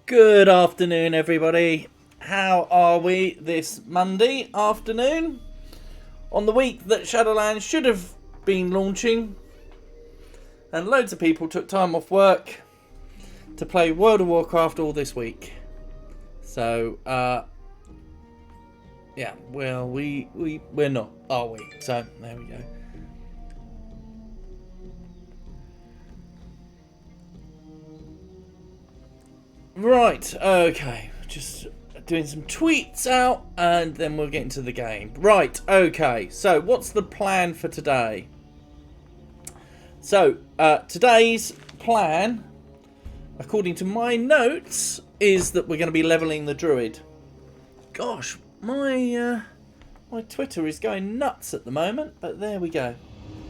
Good afternoon, everybody. How are we this Monday afternoon? On the week that Shadowlands should have been launching, and loads of people took time off work to play World of Warcraft all this week. So, yeah, well, we're not, are we? So, there we go. Right, okay, just doing some tweets out and then we'll get into the game. Right, okay, so what's the plan for today? So, today's plan, according to my notes, is that we're going to be leveling the druid. Gosh, my Twitter is going nuts at the moment, but there we go.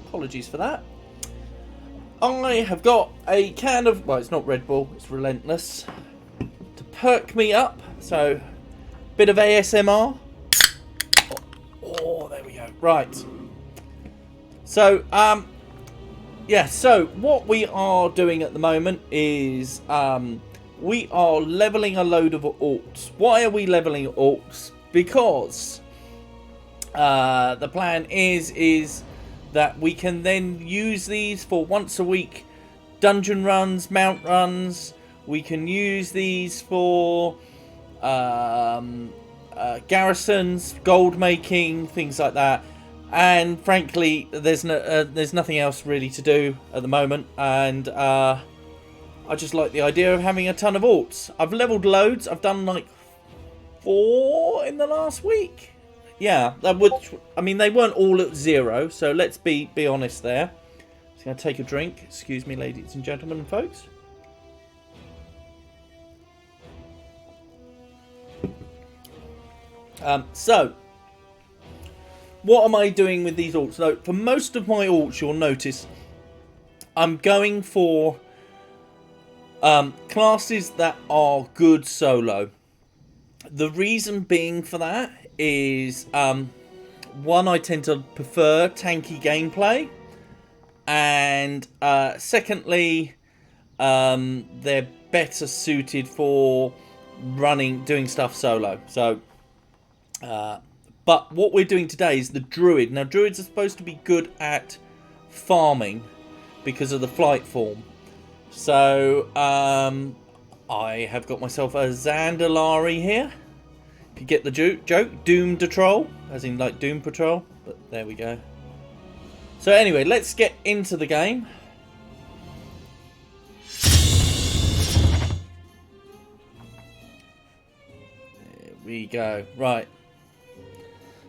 Apologies for that. I have got a can of, well, it's not Red Bull, it's Relentless, to perk me up. So, bit of ASMR. Oh, there we go. Right. So, yeah, so what we are doing at the moment is we are leveling a load of orcs. Why are we leveling orcs? Because the plan is that we can then use these for once a week dungeon runs, mount runs. We can use these for garrisons, gold making, things like that. And frankly, there's nothing else really to do at the moment, and I just like the idea of having a ton of alts. I've leveled loads. I've done like 4 in the last week. Yeah, which, I mean, they weren't all at 0, so let's be honest there. Just gonna take a drink. Excuse me, ladies and gentlemen, folks. So, what am I doing with these alts? So, for most of my alts, you'll notice I'm going for classes that are good solo. The reason being for that is, one, I tend to prefer tanky gameplay, and secondly, they're better suited for doing stuff solo. So, but what we're doing today is the druid. Now, druids are supposed to be good at farming because of the flight form. So, I have got myself a Zandalari here. If you get the joke, Doom Patrol, as in like Doom Patrol. But there we go. So anyway, let's get into the game. There we go. Right.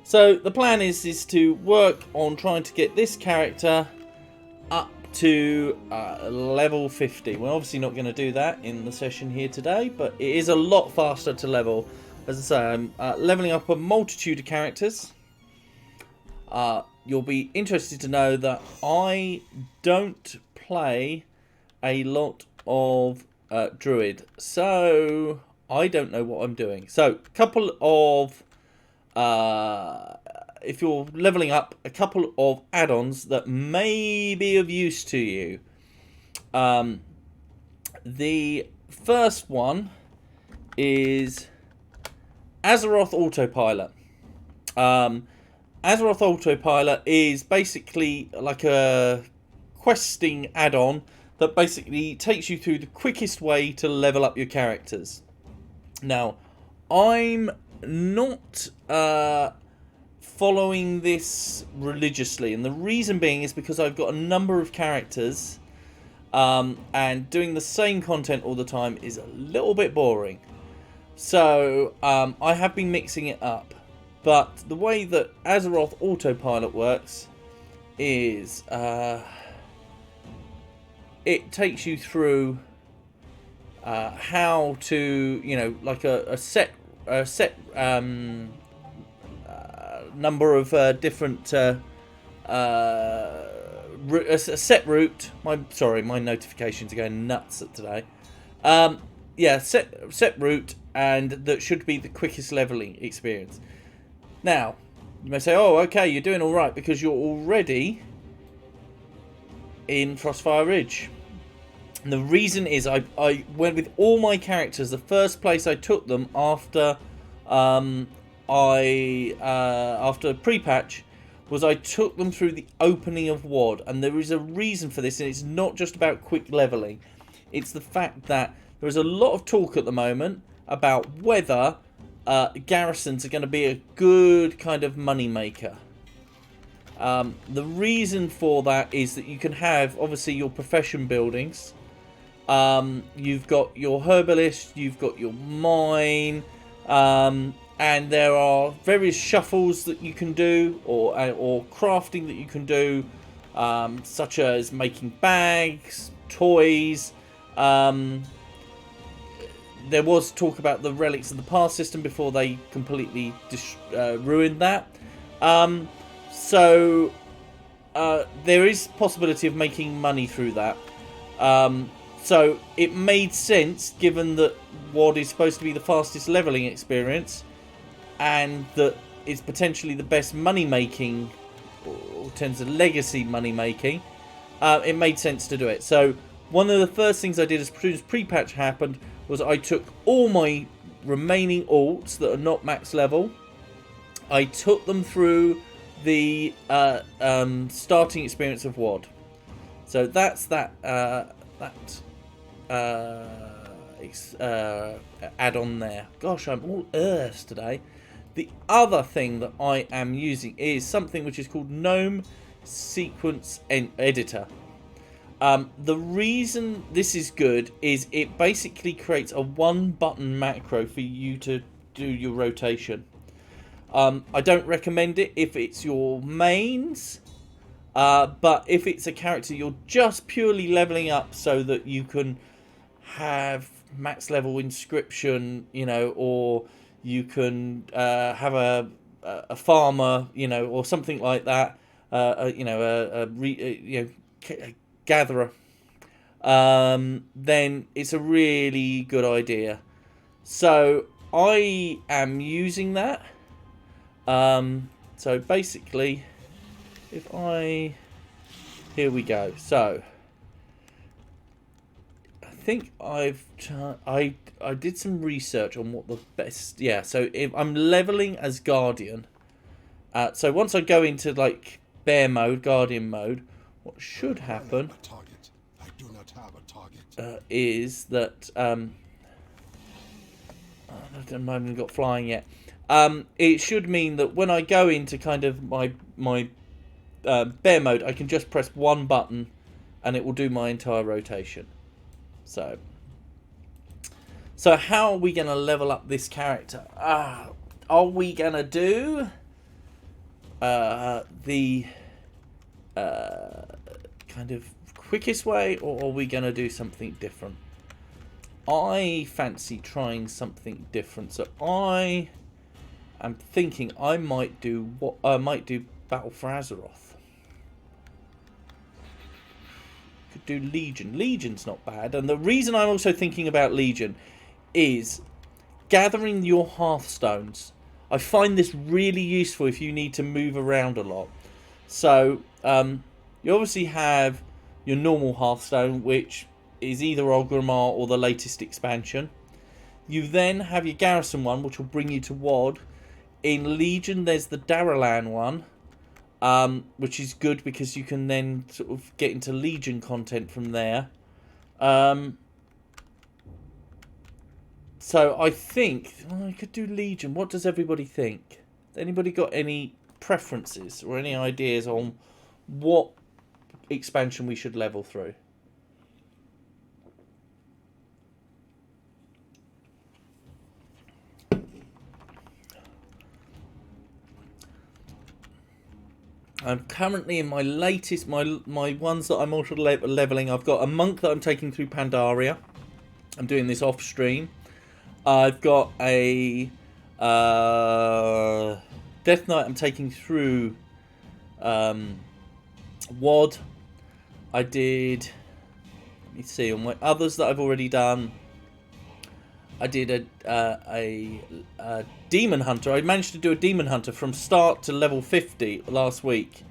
So the plan is to work on trying to get this character up to level 50. We're obviously not going to do that in the session here today, but it is a lot faster to level. As I say, I'm leveling up a multitude of characters. You'll be interested to know that I don't play a lot of druid, so I don't know what I'm doing. So, a couple of if you're leveling up, a couple of add-ons that may be of use to you. The first one is Azeroth Autopilot. Azeroth Autopilot is basically like a questing add-on that basically takes you through the quickest way to level up your characters. Now, I'm not following this religiously, and the reason being is because I've got a number of characters, and doing the same content all the time is a little bit boring. So I have been mixing it up, but the way that Azeroth Autopilot works is it takes you through how to, like a set number of different a set route. My notifications are going nuts today. Yeah, set route, and that should be the quickest leveling experience. Now, you may say, "Oh, okay, you're doing all right because you're already in Frostfire Ridge." And the reason is I went with all my characters. The first place I took them after after pre-patch was I took them through the opening of WoD, and there is a reason for this, and it's not just about quick leveling. It's the fact that there is a lot of talk at the moment about whether garrisons are going to be a good kind of money maker. The reason for that is that you can have, obviously, your profession buildings. You've got your herbalist, you've got your mine, and there are various shuffles that you can do, or crafting that you can do, such as making bags, toys. There was talk about the relics of the past system before they completely ruined that. So there is possibility of making money through that. So it made sense, given that WoD is supposed to be the fastest leveling experience, and that it's potentially the best money making, or in terms of legacy money making. It made sense to do it. So one of the first things I did as soon as pre-patch happened was I took all my remaining alts that are not max level. I took them through the starting experience of WoD. So that's that add-on there. Gosh, I'm all earth today. The other thing that I am using is something which is called GNOME Sequence Editor. The reason this is good is it basically creates a one-button macro for you to do your rotation. I don't recommend it if it's your mains, but if it's a character you're just purely leveling up so that you can have max level inscription, you know, or you can have a farmer, you know, or something like that, gatherer, then it's a really good idea. So I am using that. So basically, if here we go. So I think I did some research on what the best. Yeah. So if I'm leveling as Guardian, so once I go into like bear mode, Guardian mode, what should happen is that I haven't got flying yet. It should mean that when I go into kind of my bear mode, I can just press one button and it will do my entire rotation. So how are we going to level up this character? Are we going to do the kind of quickest way, or are we going to do something different? I fancy trying something different, so I'm thinking I might do Battle for Azeroth. Could do Legion. Legion's not bad, and the reason I'm also thinking about Legion is gathering your Hearthstones. I find this really useful if you need to move around a lot. So you obviously have your normal Hearthstone, which is either Orgrimmar or the latest expansion. You then have your Garrison one, which will bring you to WoD. In Legion, there's the Daralan one, which is good because you can then sort of get into Legion content from there. So I think I could do Legion. What does everybody think? Anybody got any preferences or any ideas on what expansion we should level through? I'm currently in my latest, my ones that I'm also leveling. I've got a monk that I'm taking through Pandaria. I'm doing this off stream. I've got a Death Knight I'm taking through WoD. I did, let me see, on my others that I've already done, I did a Demon Hunter. I managed to do a Demon Hunter from start to level 50 last week.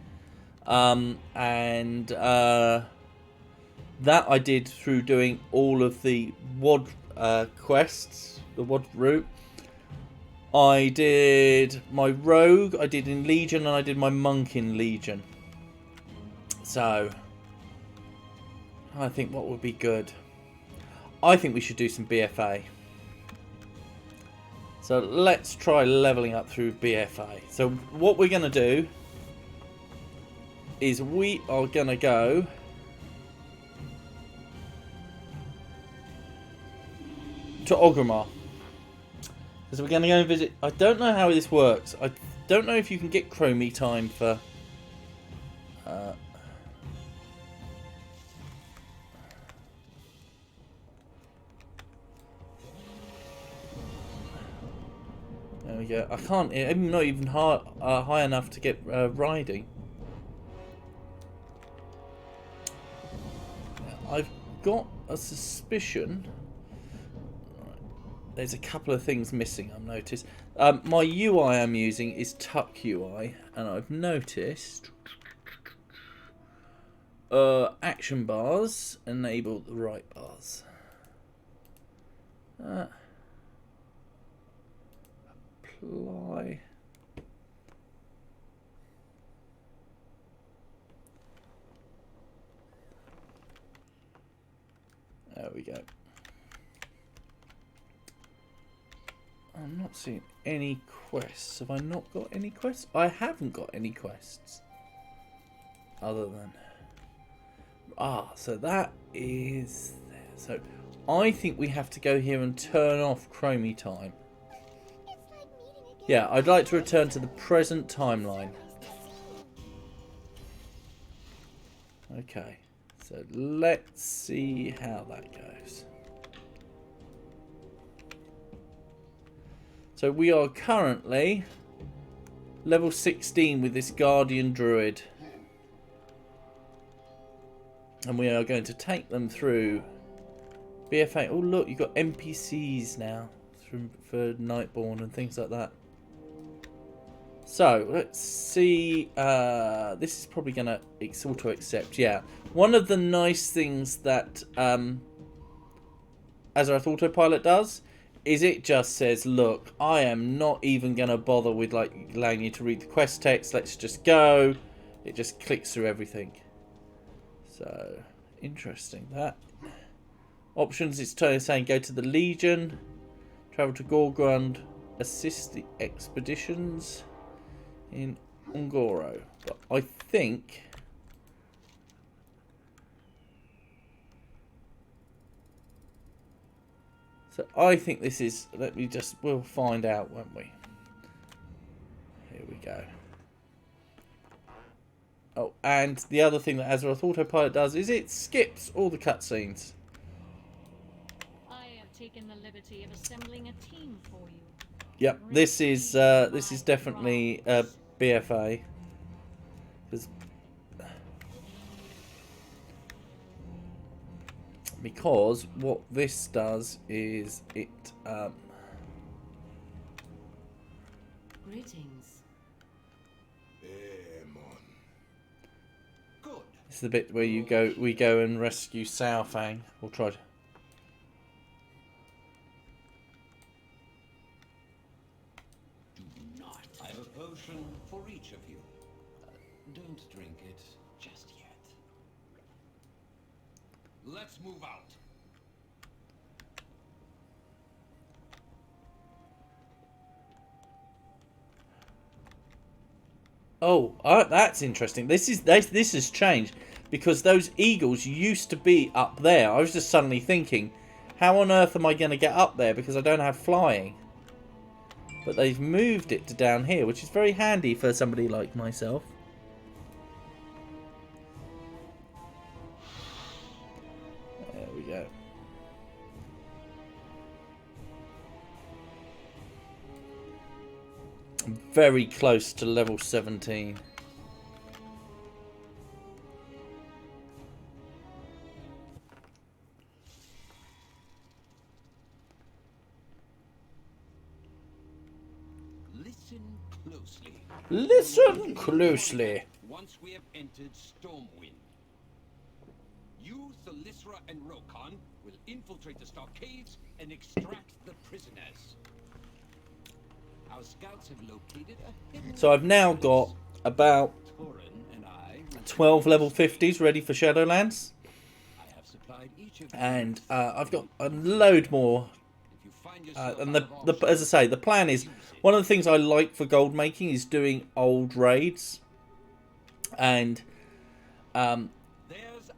That I did through doing all of the WOD quests, the WOD route. I did my rogue, I did in Legion, and I did my monk in Legion. So, I think what would be good? I think we should do some BFA. So let's try leveling up through BFA. So what we're going to do is we are going to go to Orgrimmar. So we're going to go and visit. I don't know how this works. I don't know if you can get Chromie time for... there we go. I can't... I'm not even high enough to get riding. I've got a suspicion... There's a couple of things missing, I've noticed. My UI I'm using is Tuck UI, and I've noticed action bars enable the right bars. Apply. There we go. I'm not seeing any quests. Have I not got any quests? I haven't got any quests. Other than... so that is there. So I think we have to go here and turn off Chromie time. Yeah, I'd like to return to the present timeline. Okay. So let's see how that goes. So we are currently level 16 with this Guardian Druid. And we are going to take them through BFA. Oh look, you've got NPCs now for Nightborn and things like that. So let's see. This is probably going to auto accept. Yeah. One of the nice things that Azeroth Autopilot does is it just says, look, I am not even going to bother with like allowing you to read the quest text. Let's just go. It just clicks through everything. So, interesting that. Options, it's saying go to the Legion, travel to Gorgrund, assist the expeditions in Ungoro. But I think... So I think this is, we'll find out, won't we? Here we go. Oh, and the other thing that Azeroth Autopilot does is it skips all the cutscenes. I have taken the liberty of assembling a team for you. Yep, this is definitely BFA. Because what this does is it Greetings. Good. This is the bit where we go and rescue Sao Fang. We'll try to... Do not. I have a potion for each of you. Don't drink it just yet. Let's move out. Oh, that's interesting. This has changed because those eagles used to be up there. I was just suddenly thinking, how on earth am I going to get up there because I don't have flying? But they've moved it to down here, which is very handy for somebody like myself. There we go. I'm very close to level 17. Listen closely. Listen closely. Once we have entered Stormwind. You, Thalyssra, and Rokon will infiltrate the stockades and extract the prisoners. Our scouts have located a hidden... So I've now got about Torin and I will 12 level 50s ready for Shadowlands. I have supplied each of you And I've got a load more. if you find yourself And out of options, as I say, the plan is, one of the things I like for gold making is doing old raids. And there's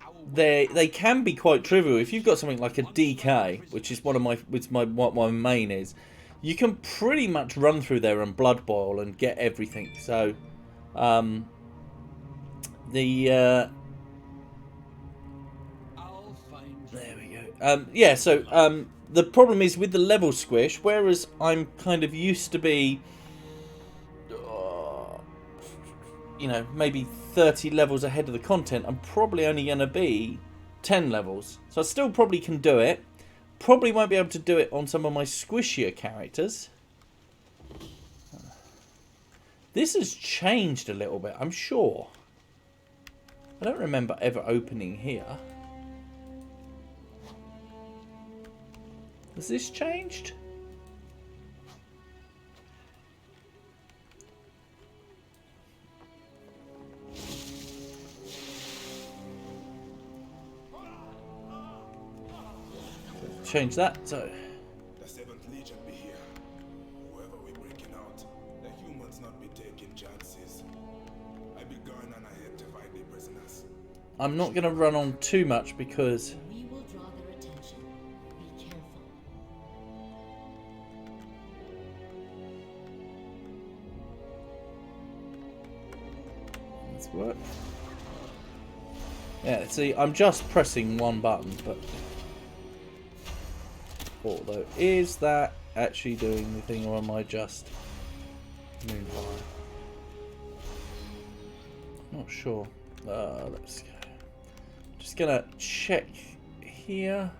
our they can be quite trivial. If you've got something like a DK, which is what my main is, you can pretty much run through there and blood boil and get everything. So I'll find you. there we go. Yeah, so the problem is with the level squish, whereas I'm kind of used to be, you know, maybe 30 levels ahead of the content, I'm probably only going to be 10 levels. So I still probably can do it. Probably won't be able to do it on some of my squishier characters. This has changed a little bit, I'm sure. I don't remember ever opening here. Has this changed? Change that, so... The 7th Legion be here. Whoever we breaking out, the humans not be taking chances. I be going on ahead to find the prisoners. I'm not going to run on too much because... We will draw their attention. Be careful. Let's work. Yeah, see, I'm just pressing one button, but... Although, is that actually doing the thing, or am I just moonfire? Not sure. Let's go. Just gonna check here.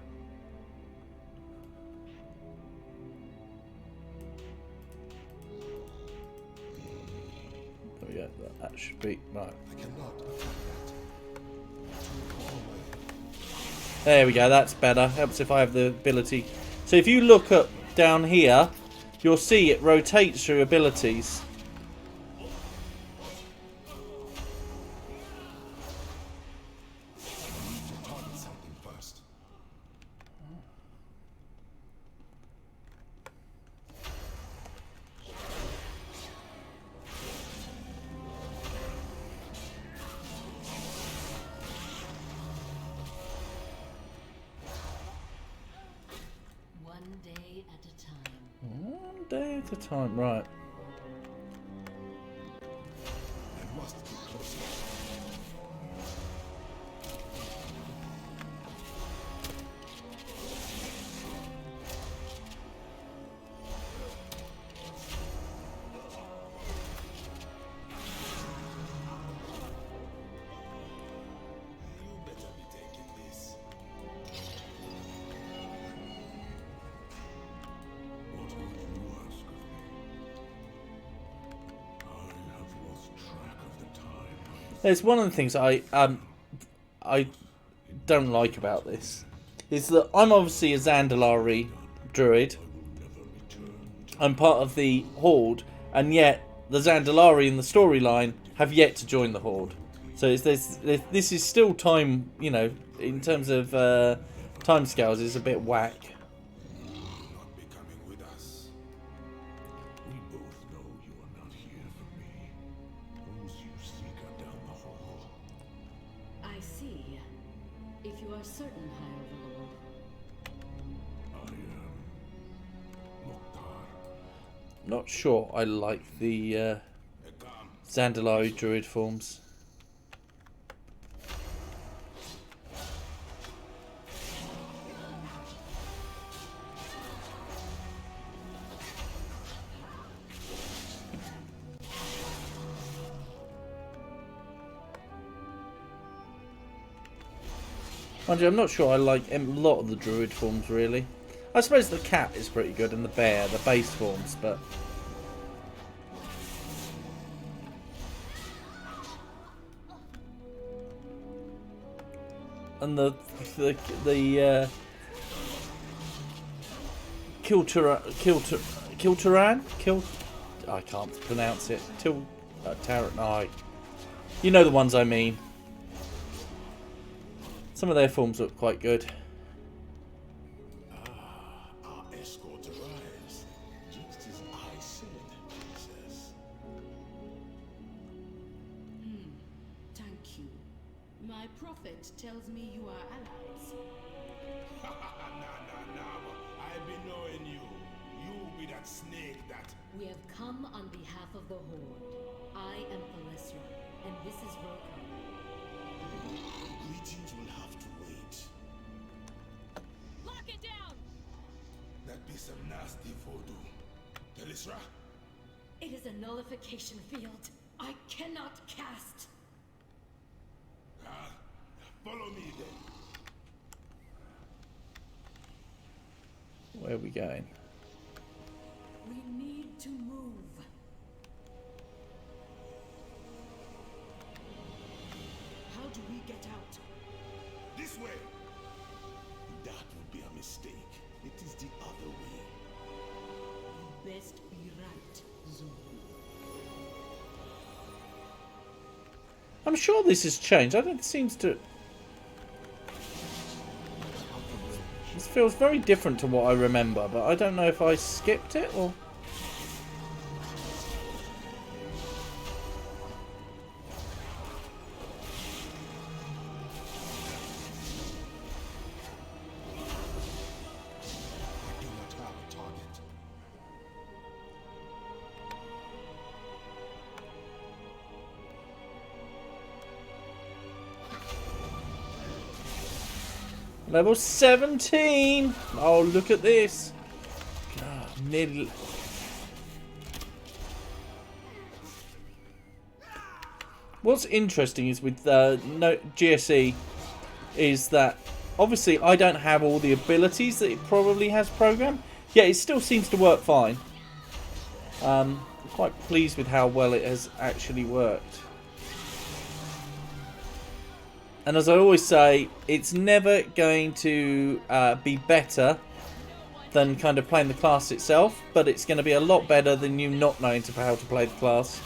Oh yeah, that should be right. I cannot attack that. Too far away. There we go, that's better. Helps if I have the ability. So if you look up down here, you'll see it rotates through abilities. I need to target something first. One day at a time. One day at a time, right. I must be closer. You better be taking this. What would you ask of me? I have lost track of the time. There's one of the things I don't like about this is that I'm obviously a Zandalari druid. I'm part of the Horde, and yet the Zandalari in the storyline have yet to join the Horde. So this is still time, you know, in terms of timescales, is a bit whack. You will not be coming with us. We both know you are not here for me. Those you seek are down the hall. I see. If you are certain, High Overlord. I am Loktar. Not sure I like the Come. Zandalari druid forms. Mind you, I'm not sure I like a lot of the druid forms, really. I suppose the cat is pretty good and the bear, the base forms, but... and the Kiltaran? I can't pronounce it. No, you know the ones I mean. Some of their forms look quite good. Our escort arrives, just as I said, Princess. Thank you. My prophet tells me you are allies. Nah. I be knowing you. You be that snake that... We have come on behalf of the Horde. I am Alessra, and this is Rokan. Greetings will have to wait. Lock it down! That be some nasty voodoo. Telisra? It is a nullification field. I cannot cast. Follow me then. Where are we going? We need to move. How do we get out? This way. That would be a mistake. It is the other way. You best be right, Zoro. I'm sure this has changed. I don't it seems to. This feels very different to what I remember, but I don't know if I skipped it or. Do not have a target. Level 17! Oh, look at this! God, nearly. What's interesting is with GSE is that obviously I don't have all the abilities that it probably has programmed, yet it still seems to work fine. I'm quite pleased with how well it has actually worked. And as I always say, it's never going to be better than kind of playing the class itself, but it's going to be a lot better than you not knowing how to play the class.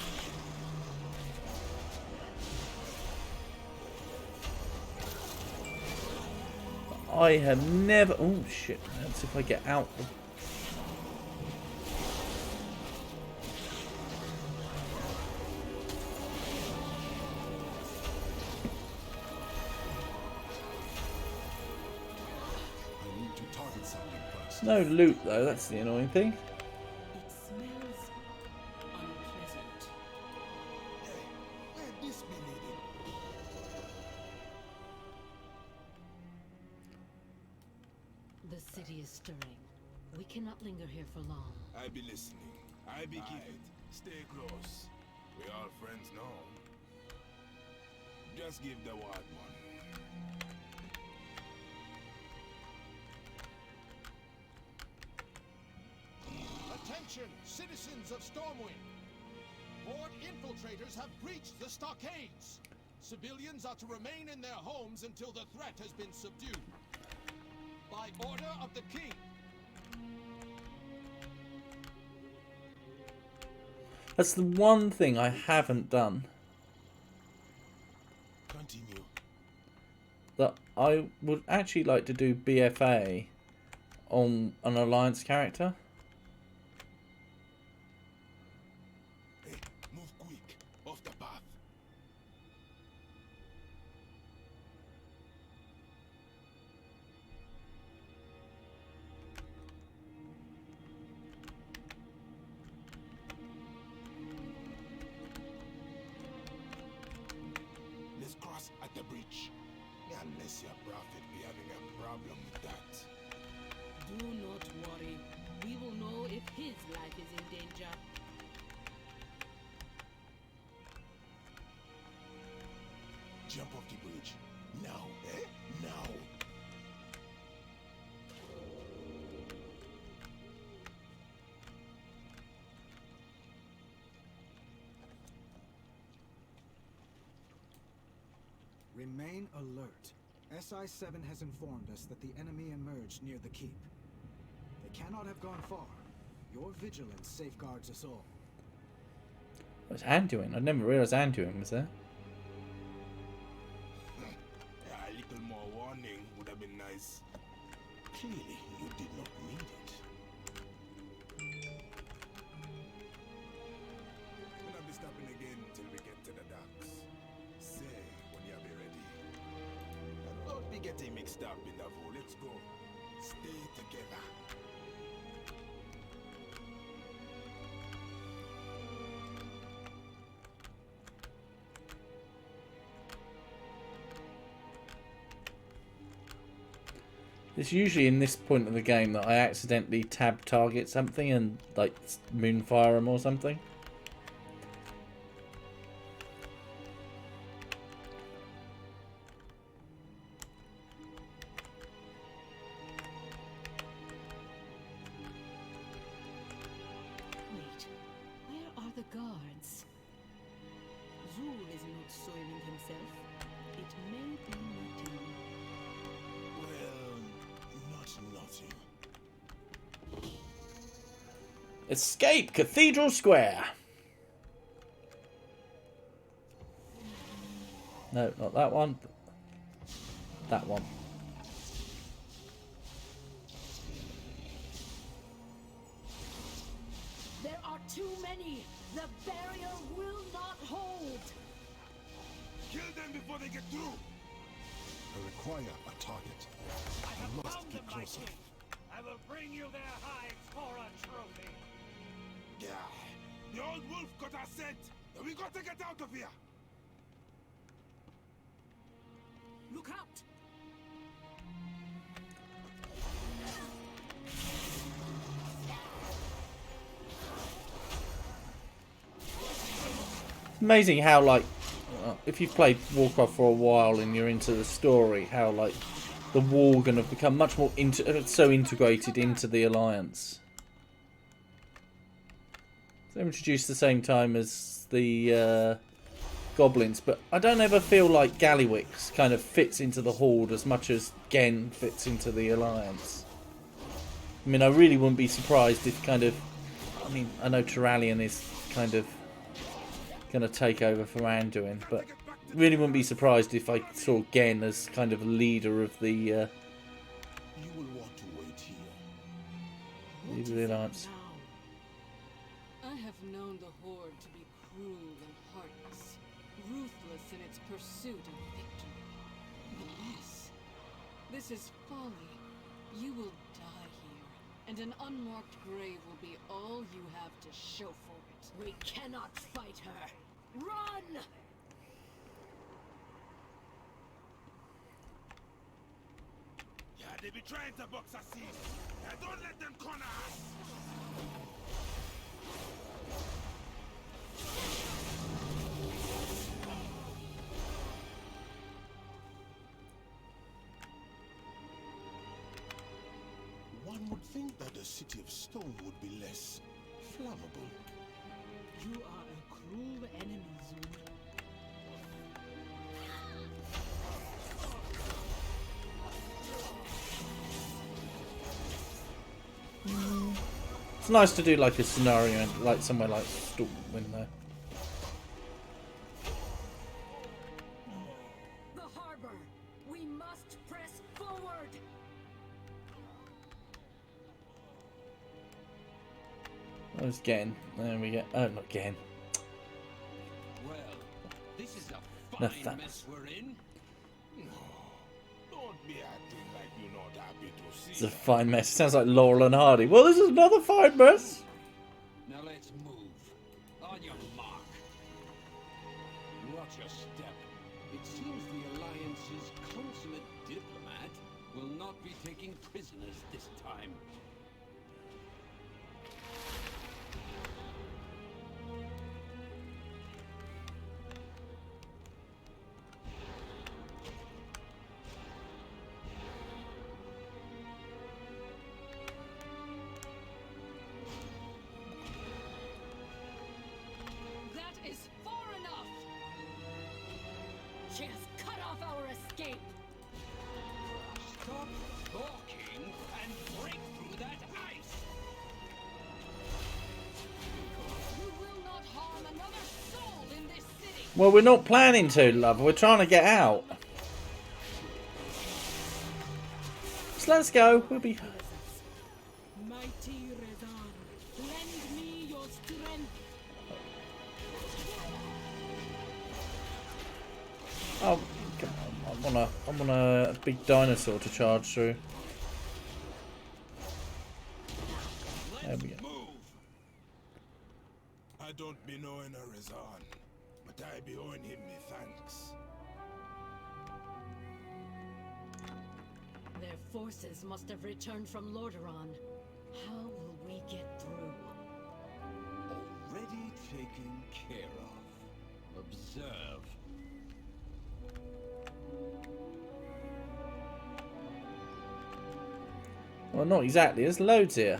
I have never... Oh shit, that's if I get out. No loot though, that's the annoying thing. It smells unpleasant. Hey, where this be leading? The city is stirring. We cannot linger here for long. I be listening. I be keeping. Stay close. We all friends now. Just give the word, man. Attention, citizens of Stormwind! Horde infiltrators have breached the stockades. Civilians are to remain in their homes until the threat has been subdued. By order of the king. That's the one thing I haven't done. Continue. That I would actually like to do BFA on an Alliance character. Hey, move quick. Off the path. Let's cross at the bridge. Unless your prophet be having a problem with that. Do not worry. We will know if his life is in danger. Jump off the bridge. Now, eh? Now. Remain alert. SI-7 has informed us that the enemy emerged near the keep. They cannot have gone far. Your vigilance safeguards us all. What's Anduin? I never realised Anduin was there. A little more warning would have been nice. Clearly, you did not need it. We'll not be stopping again till we get to the docks. Say when you'll be ready. And don't be getting mixed up in the whole. Let's go. Stay together. It's usually in this point of the game that I accidentally tab target something and like moonfire them or something. Wait, where are the guards? Zul is not soiling himself. It may be nothing. Well, not nothing. Escape Cathedral Square. No, not that one. That one. There are too many. The barrier will not hold. Kill them before they get through. I require a target. I must get closer. I will bring you their hides for a trophy. Yeah, the old wolf got our scent. We got to get out of here. Look out! Amazing how like if you've played Warcraft for a while and you're into the story, how like the Worgen have become much more so integrated into the Alliance. They're introduced the same time as the goblins, but I don't ever feel like Gallywix kind of fits into the Horde as much as Genn fits into the Alliance. I mean, I really wouldn't be surprised if kind of, I mean, I know Turalyon is kind of going to take over for Anduin, but really wouldn't be surprised if I saw Genn as kind of a leader of the You will want to wait here. leader of the Alliance. I have known the Horde to be cruel and heartless, ruthless in its pursuit of victory. But this is folly. You will die here, and an unmarked grave will be all you have to show for it. We cannot fight her. Run! Yeah, they be trying to box us in. Yeah, don't let them corner us. One would think that the city of stone would be less flammable. You are a cruel enemy, Zul. It's nice to do like a scenario like somewhere like Stormwind though. The harbor! We must press forward! That was Genn. There we go. Oh, not Genn. Well, this is a No, fine thanks. mess we're in. Don't be acting like you're not happy to see. It's a fine mess. Sounds like Laurel and Hardy. Well, this is another fine mess. Now let's move. On your mark. Watch your step. It seems the Alliance's consummate diplomat will not be taking prisoners this time. That is far enough! She has cut off our escape! Stop talking and break through that ice! You will not harm another soul in this city. Well, we're not planning to, love. We're trying to get out. So let's go. We'll be... Mighty Rezan, lend me your strength. Oh, come on. I want a big dinosaur to charge through. There we go. Move! I don't be knowing a Rezan, but I be owing him me thanks. Their forces must have returned from Lordaeron. How will we get through? Already taken care of. Observe. Well, not exactly. There's loads here.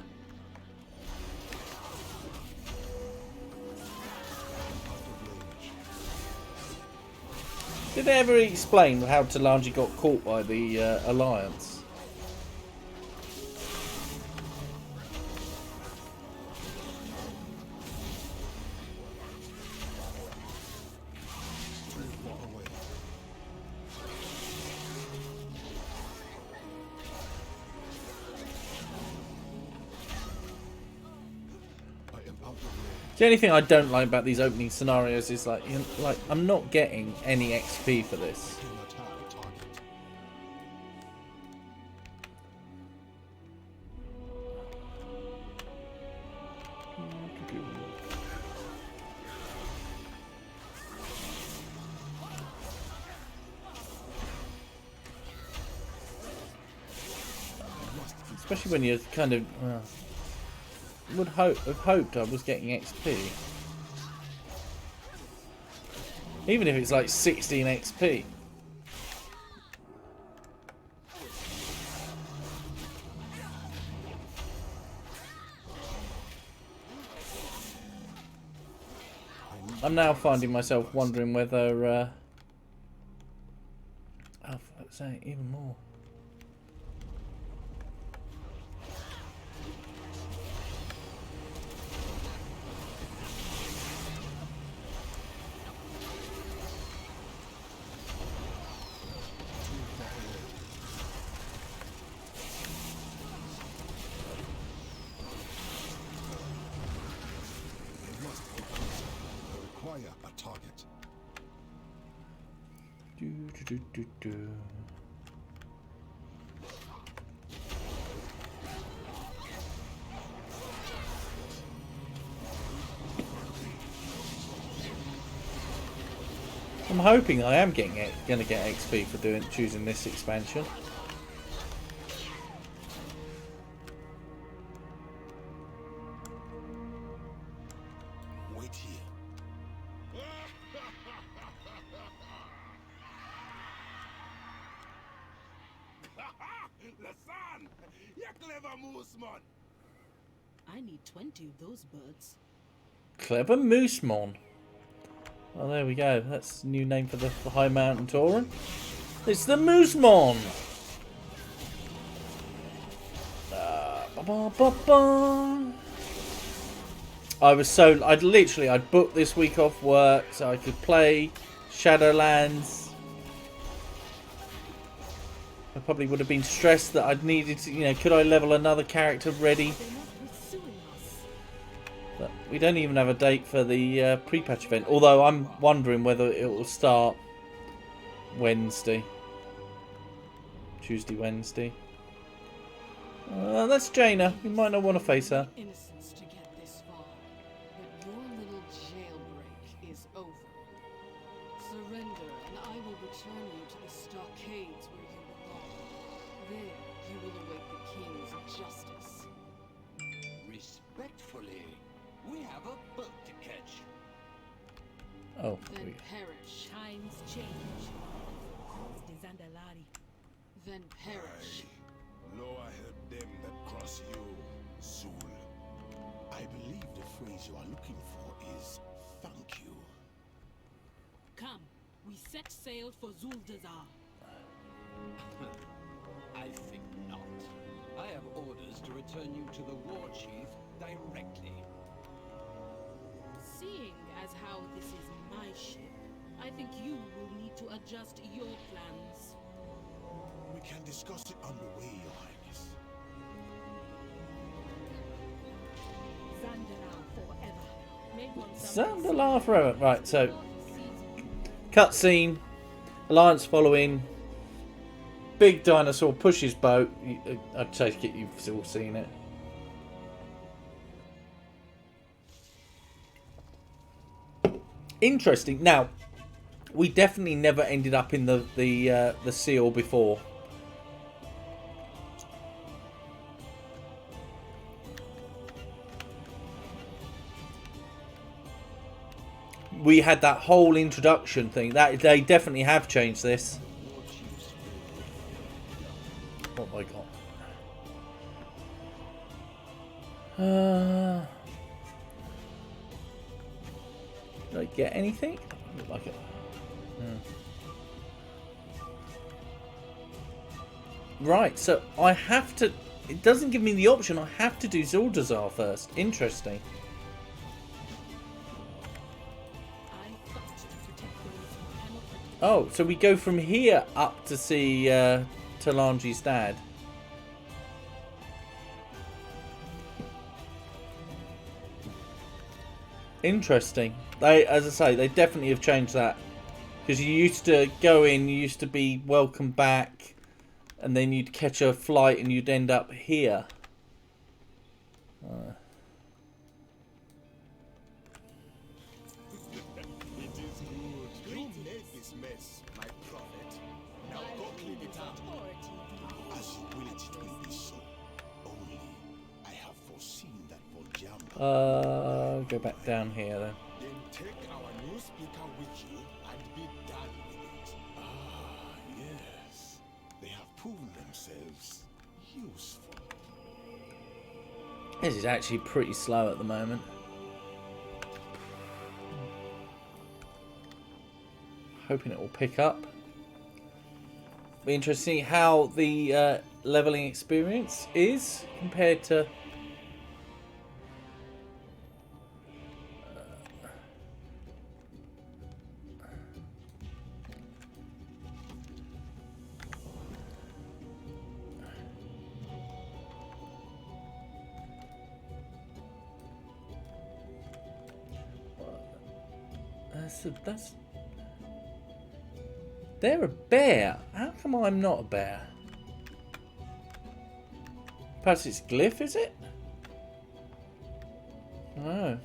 Did they ever explain how Talanji got caught by the Alliance? The only thing I don't like about these opening scenarios is like, I'm not getting any XP for this. Especially when you're kind of... have hoped I was getting XP. Even if it's like 16 XP. I'm now finding myself wondering whether... oh, for fuck's sake, even more. A target. I'm hoping I am going to get XP for choosing this expansion. Wait here. Lasan! You clever moose, man! I need 20 of those birds. Clever Moosemon. Oh, there we go. That's a new name for the High Mountain Tauren. It's the Moosemon. I'd booked this week off work so I could play Shadowlands. I probably would have been stressed that I'd needed to, could I level another character ready? But we don't even have a date for the pre-patch event. Although I'm wondering whether it will start Wednesday. Tuesday, Wednesday. That's Jaina. You might not want to face her. Innocence to get this far, but your little jailbreak is over. Surrender, and I will return you to the stockades where you belong. There, you will await the king's justice. Respectfully, we have a boat to catch. Oh. Then perish. Times change. It's the Zandalari. Then perish. Loa help them that cross you, Zul. I believe the phrase you are looking for is thank you. Come, we set sail for Zuldazar. I think return you to the war chief directly. Seeing as how this is my ship, I think you will need to adjust your plans. We can discuss it on the way, Your Highness. Zandalar forever. May want some Zandalar forever. Right, so cutscene. Alliance following. Big dinosaur pushes boat. I take it you've all seen it. Interesting. Now, we definitely never ended up in the seal before. We had that whole introduction thing. That they definitely have changed this. What have I got? Did I get anything? Look like it. Right, so I have to. It doesn't give me the option. I have to do Zuldazar first. Interesting. Oh, so we go from here up to see Talanji's dad. Interesting. They, as I say, they definitely have changed that. Because you used to go in, you used to be welcome back, and then you'd catch a flight and you'd end up here. Go back down here then. Then take our new speaker with you and be done with it. Ah, yes. They have proven themselves useful. This is actually pretty slow at the moment. Hoping it will pick up. Be interesting how the leveling experience is compared to. That's they're a bear. How come I'm not a bear? Perhaps it's glyph, is it? No.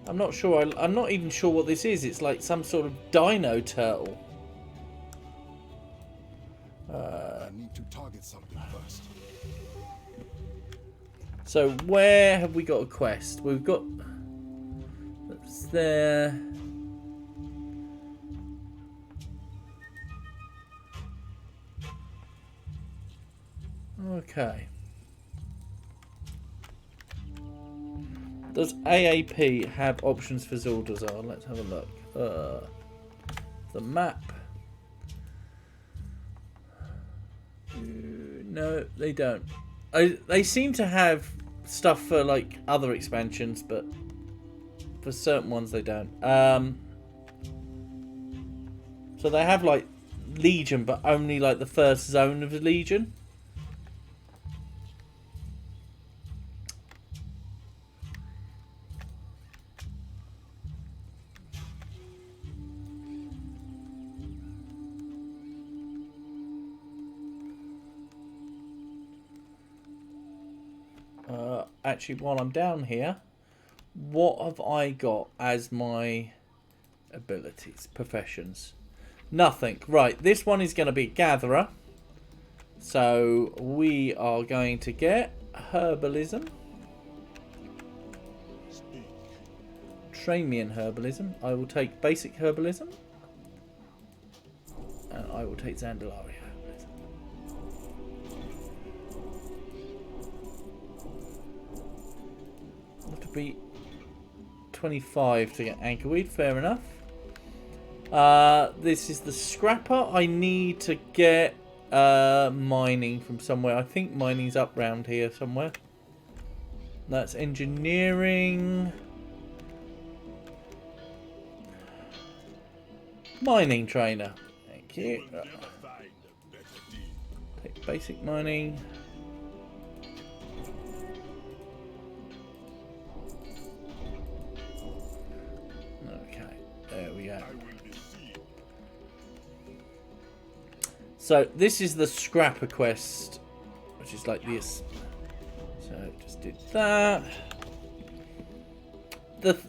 I'm not sure. I'm not even sure what this is. It's like some sort of dino turtle. I need to target something first. So where have we got a quest? We've got. That's there. Okay. Does AAP have options for Zuldazar? Let's have a look. The map. No, they don't. They seem to have stuff for like other expansions, but for certain ones they don't. So they have like Legion, but only like the first zone of the Legion. Actually, while I'm down here, what have I got as my abilities, professions? Nothing. Right, this one is going to be a gatherer. So we are going to get herbalism. Train me in herbalism. I will take basic herbalism. And I will take Zandalari herbalism. Have to be 25 to get anchorweed. Fair enough. This is the scrapper. I need to get mining from somewhere. I think mining's up round here somewhere. That's engineering. Mining trainer. Thank you. Take basic mining. Okay, there we go. So this is the scrapper quest, which is like this. So just did that.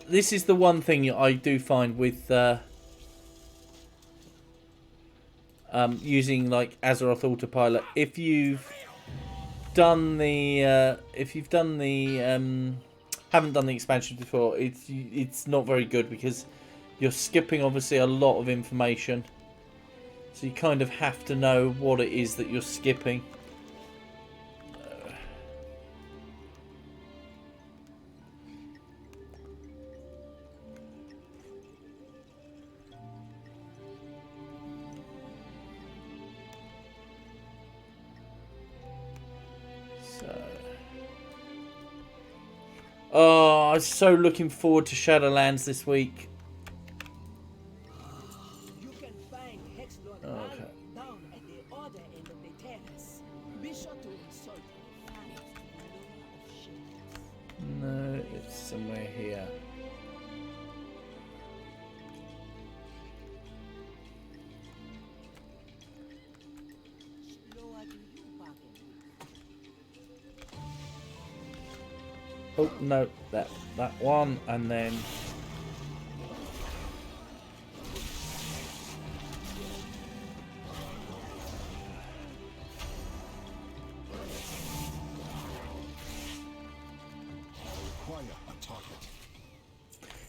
This is the one thing I do find with using like Azeroth Autopilot. If you've done the haven't done the expansion before, it's not very good because you're skipping obviously a lot of information. So you kind of have to know what it is that you're skipping. Oh, I'm so looking forward to Shadowlands this week. You can find Hexlord Okay. down at the other end of the terrace. Be sure to insult him. Next to the lower of shades. No, it's somewhere here. Slower do you bargain. Oh no, that one, and then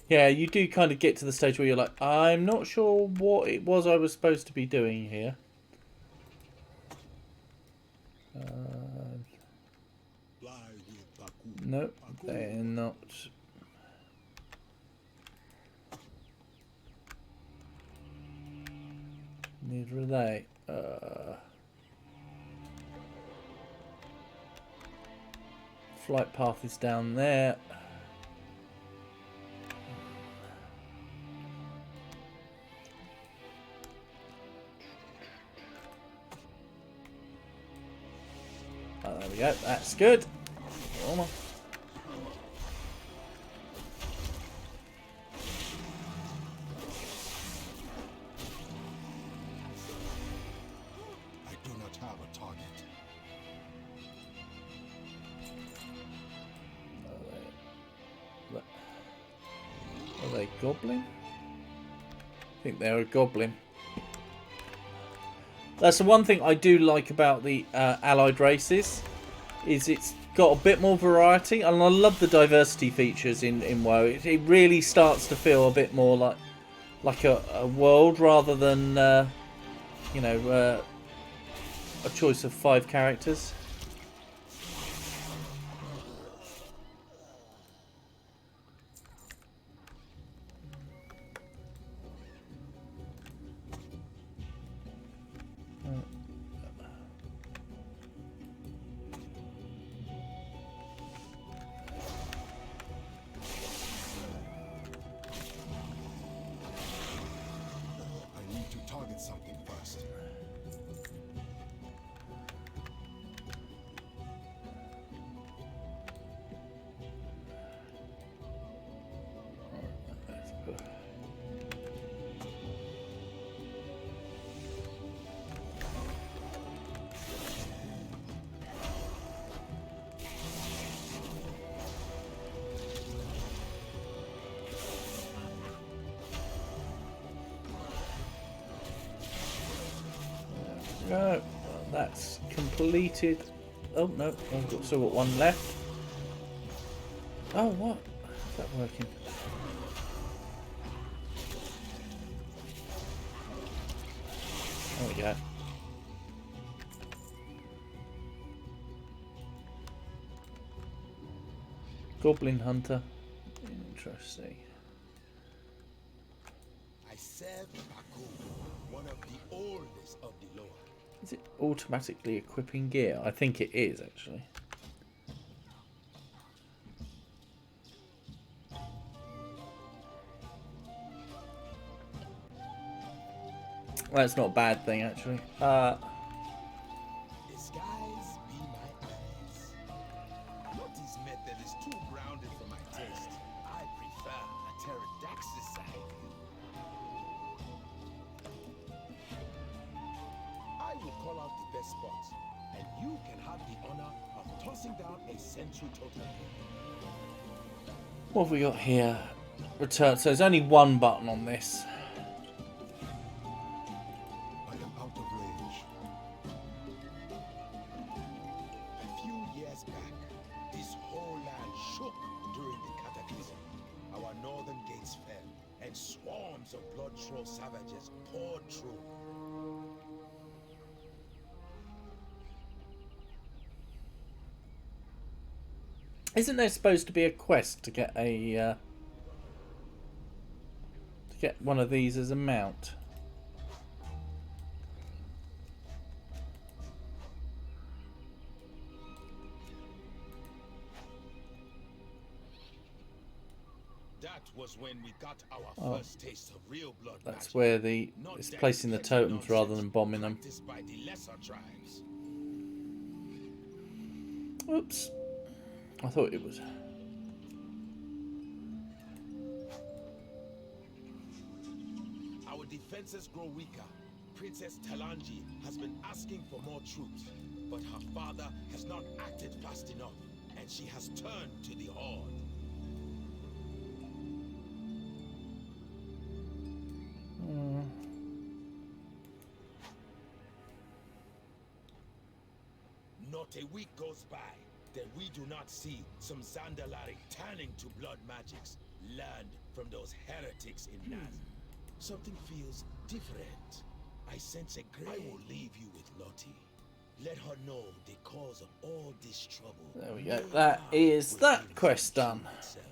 yeah, you do kind of get to the stage where you're like, I'm not sure what it was I was supposed to be doing here. Nope, they're not. Neither are they. Flight path is down there. Oh, there we go. That's good. Come on. I do not have a target. Are they goblin? I think they're a goblin. That's the one thing I do like about the allied races, is it's got a bit more variety, and I love the diversity features in WoW. It really starts to feel a bit more like a world rather than you know, a choice of 5 characters. I need to target something first. No, that's completed. Oh no, I've still got one left. Oh, what? How's that working? There we go. Goblin Hunter. Interesting. I serve Baku, one of the oldest of the Lord. Is it automatically equipping gear? I think it is, actually. Well, that's not a bad thing, actually. Disguise be my eyes. Lotte's method is too grounded for my taste. I prefer a pterodactyl-side view. I will call out the best spots, and you can have the honor of tossing down a sentry totem. What have we got here? Return. So there's only one button on this. I am out of range. A few years back, this whole land shook during the cataclysm. Our northern gates fell, and swarms of blood troll savages poured through. Isn't there supposed to be a quest to get a one of these as a mount? That was when we got our first taste of real blood That's magic. where Not it's that placing the petty totems rather nonsense than bombing them. practiced by the lesser tribes. Oops. I thought it was. Our defenses grow weaker. Princess Talanji has been asking for more troops, but her father has not acted fast enough, and she has turned to the Horde. Not a week goes by that we do not see some Zandalari turning to blood magics learned from those heretics in Naz. Something feels different. I sense a gray. I will leave you with Lottie. Let her know the cause of all this trouble. There we go. That is that quest done. Itself.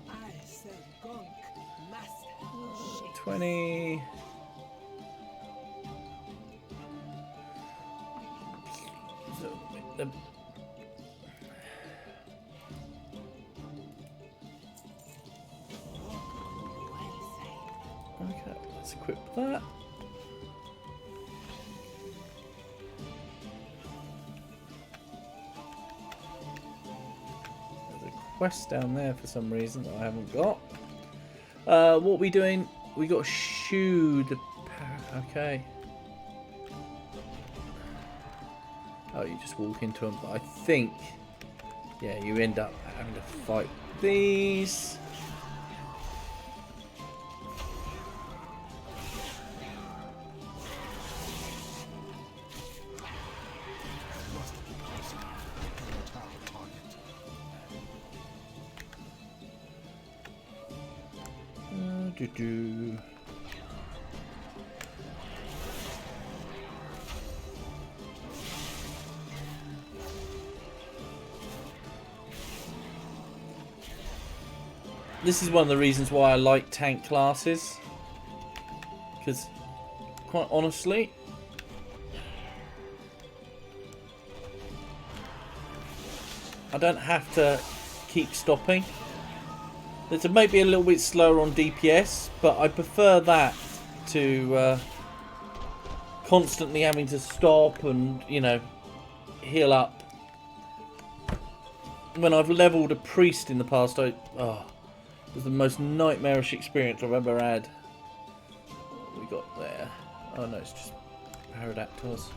I sell gunk, master. Shit. 20. So, okay, let's equip that. There's a quest down there for some reason that I haven't got. What are we doing? We got to shoe the... Okay. Oh, you just walk into them. But I think... Yeah, you end up having to fight these. This is one of the reasons why I like tank classes, because quite honestly, I don't have to keep stopping. It may be a little bit slower on DPS, but I prefer that to constantly having to stop and, you know, heal up. When I've leveled a priest in the past, it was the most nightmarish experience I've ever had. What have we got there? Oh no, it's just Paradactyls.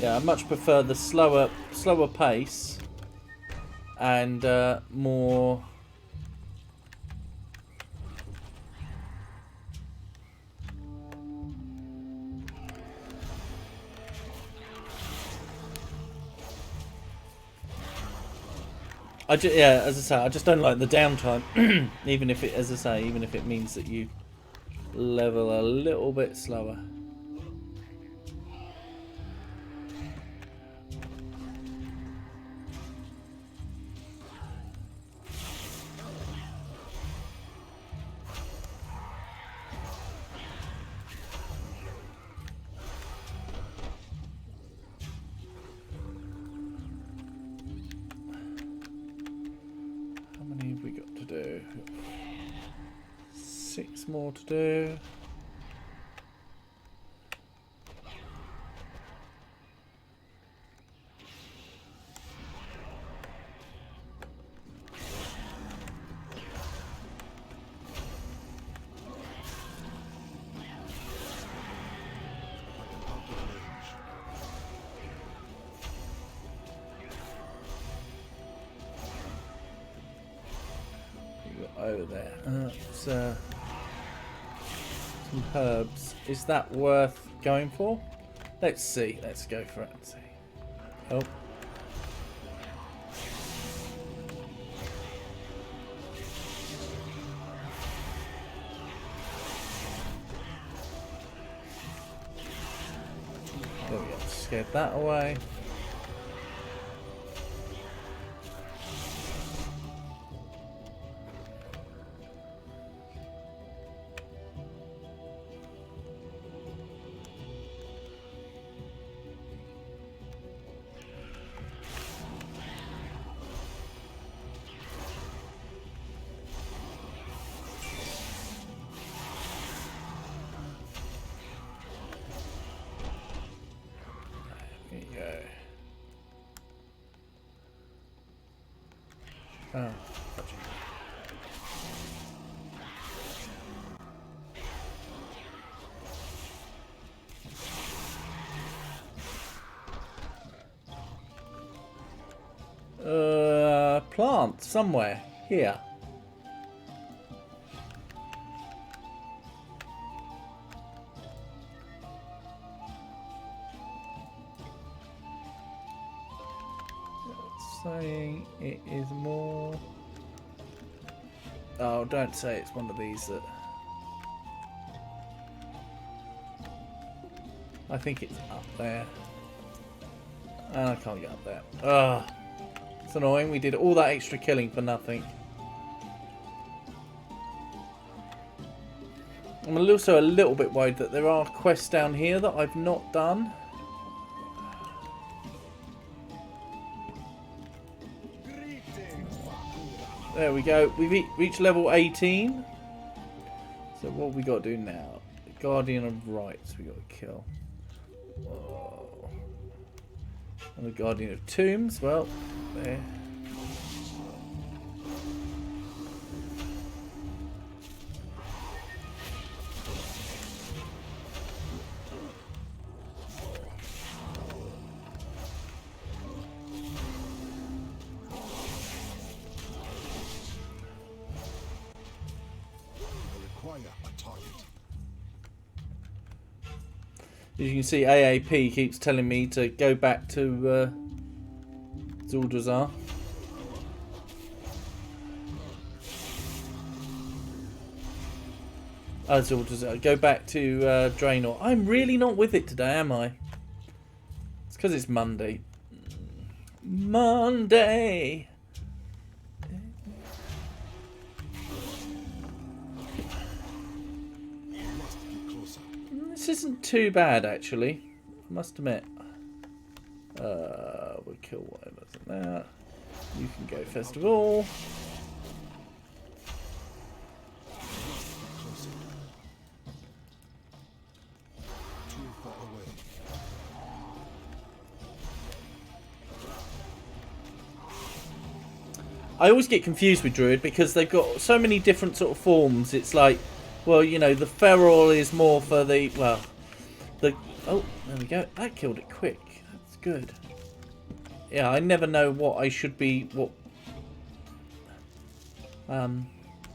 Yeah, I much prefer the slower pace and Yeah, as I say, I just don't like the downtime. Even if it, as I say, even if it means that you level a little bit slower. How many have we got to do? 6 more to do. Over there. Some herbs. Is that worth going for? Let's see. Let's go for it and see. Oh. There we go. Scared that away. Oh, plant somewhere here. Saying it is more. Oh, don't say it's one of these that. I think it's up there. And I can't get up there. Ugh. It's annoying. We did all that extra killing for nothing. I'm also a little bit worried that there are quests down here that I've not done. There we go. We've reached level 18. So what have we got to do now? Guardian of Rights we got to kill. Whoa. And the Guardian of Tombs. Well, there. As you can see, AAP keeps telling me to go back to Zuldazar. Zuldazar. Go back to Draenor. I'm really not with it today, am I? It's because it's Monday. Monday! This isn't too bad, actually. I must admit. We'll kill whatever's in there. You can go first of all. I always get confused with Druid because they've got so many different sort of forms. It's like, well, you know, the feral is more for the, well, the, oh, there we go. That killed it quick. That's good. Yeah, I never know what I should be, what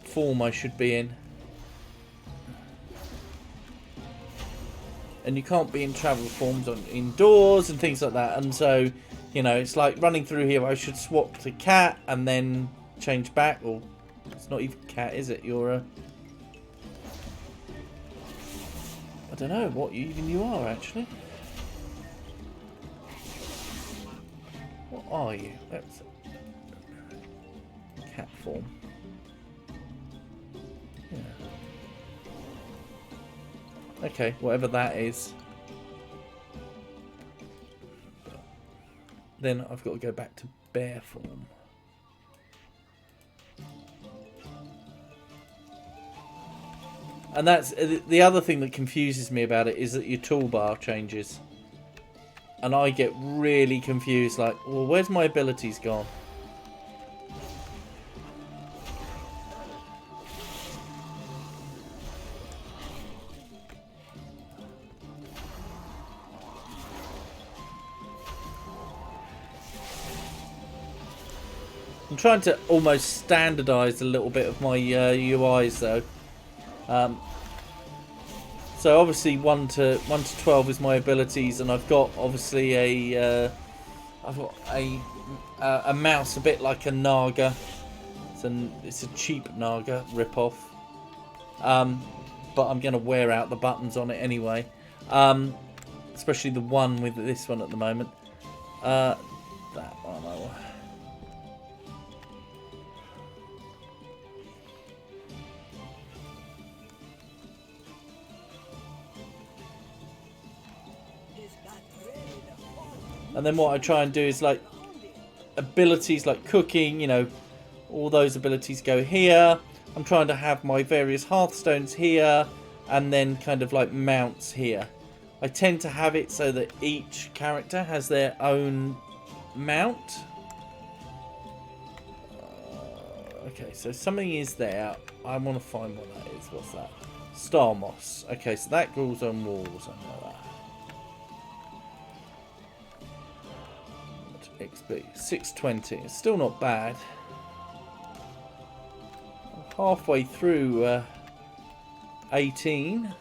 form I should be in. And you can't be in travel forms on indoors and things like that. And so, You know, it's like running through here. I should swap to cat and then change back. Or it's not even cat, is it? You're a... I don't know what even you are, actually. What are you? That's cat form. Yeah. Okay, whatever that is. Then I've got to go back to bear form. And that's the other thing that confuses me about it, is that your toolbar changes. And I get really confused, like, well, where's my abilities gone? I'm trying to almost standardise a little bit of my UIs though. So obviously 1 to 12 is my abilities, and I've got obviously a mouse a bit like a Naga. It's a cheap Naga ripoff. But I'm going to wear out the buttons on it anyway. Especially the one with this one at the moment. That one. And then what I try and do is like abilities like cooking, you know, all those abilities go here. I'm trying to have my various hearthstones here, and then kind of like mounts here. I tend to have it so that each character has their own mount. Okay, so something is there. I want to find what that is. What's that? Star moss. Okay, so that grows on walls. I know that. XP 620. It's still not bad. I'm halfway through 18.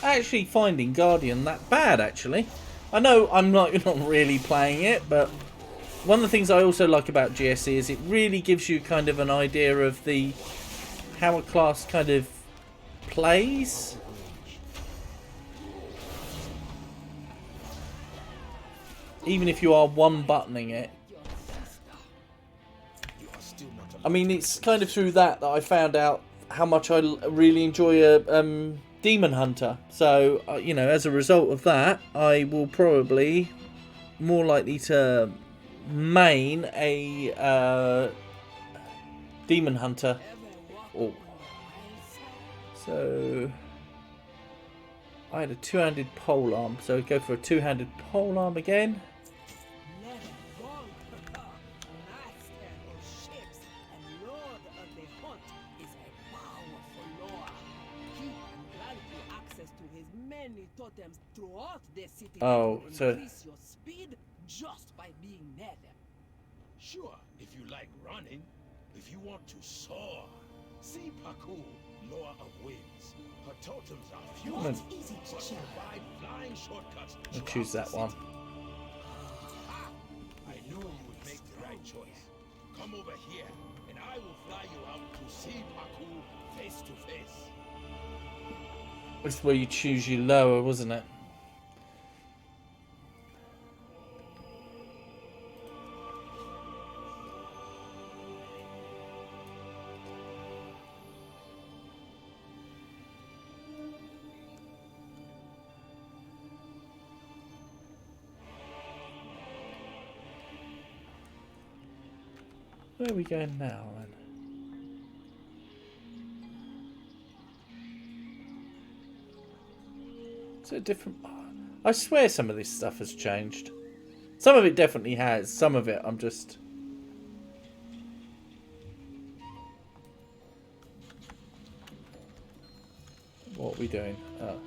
Actually finding Guardian that bad, actually. I know I'm not really playing it, but one of the things I also like about GSC is it really gives you kind of an idea of how a class kind of plays. Even if you are one-buttoning it. I mean, it's kind of through that I found out how much I really enjoy a Demon Hunter. So, you know, as a result of that, I will probably more likely to main a Demon Hunter. Oh. So, I had a two-handed polearm, so go for a two-handed polearm again. Oh, so increase your speed just by being near them. Sure, if you like running. If you want to soar, see Paku, Loa of Winds. Her totems are few, but provide flying shortcuts. I'll choose that one. I knew you would make the right choice. Come over here, and I will fly you out to see Paku face to face. This is where you choose your lower, wasn't it? Where are we going now, then? Is it different? I swear some of this stuff has changed. Some of it definitely has. Some of it I'm just... What are we doing? Oh.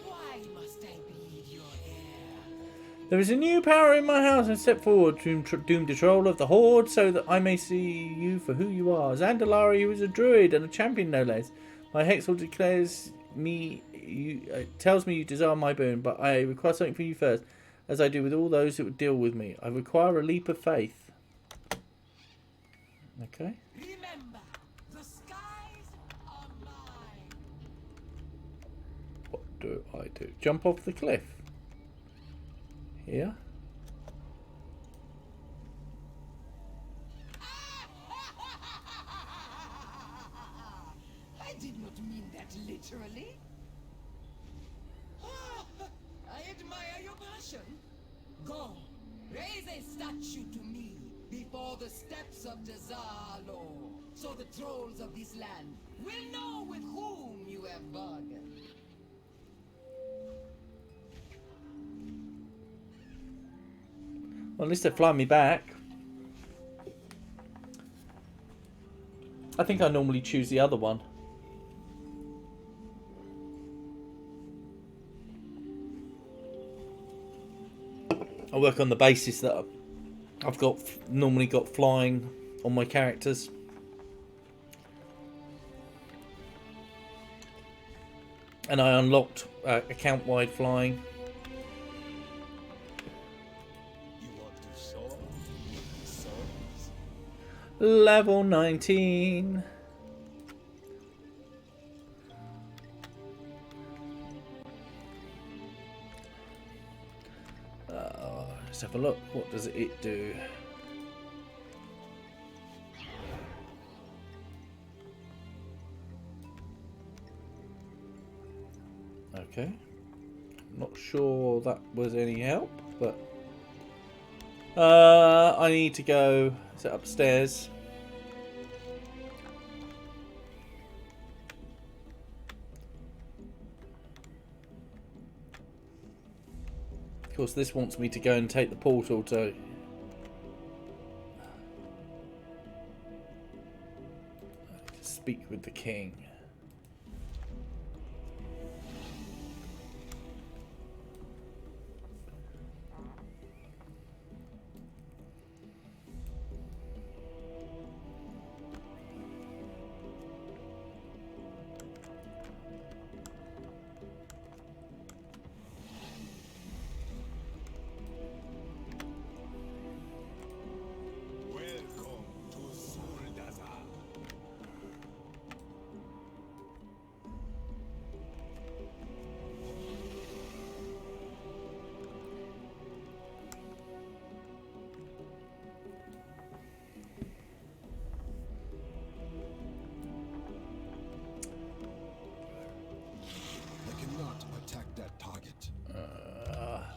Why must I bleed your heir? There is a new power in my house and step forward to doom control of the Horde so that I may see you for who you are. Zandalari, who is a druid and a champion no less. My Hexal declares me, tells me you desire my boon, but I require something from you first, as I do with all those who would deal with me. I require a leap of faith. Okay. Remember, the skies are mine. What do I do? Jump off the cliff. Here. I did not mean that literally. I admire your passion. Go, raise a statue to me before the steps of Dazalo, so the trolls of this land will know with whom you have bargained. Well, at least they fly me back. I think I normally choose the other one. I work on the basis that I've got normally got flying on my characters. And I unlocked account-wide flying. Level 19. Let's have a look. What does it do? Okay. Not sure that was any help, but I need to go sit upstairs. Of course, this wants me to go and take the portal to speak with the king.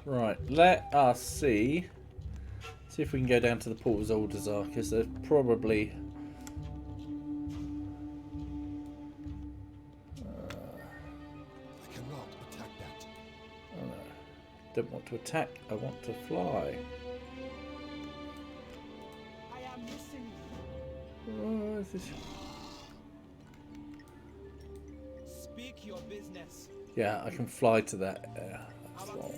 Right, let us see if we can go down to the Port of Zuldazar, because there's probably I cannot attack that. oh no, don't want to attack, I want to fly. I am missing you. Oh, is this... Speak your business. Yeah, I can fly to that. That's all.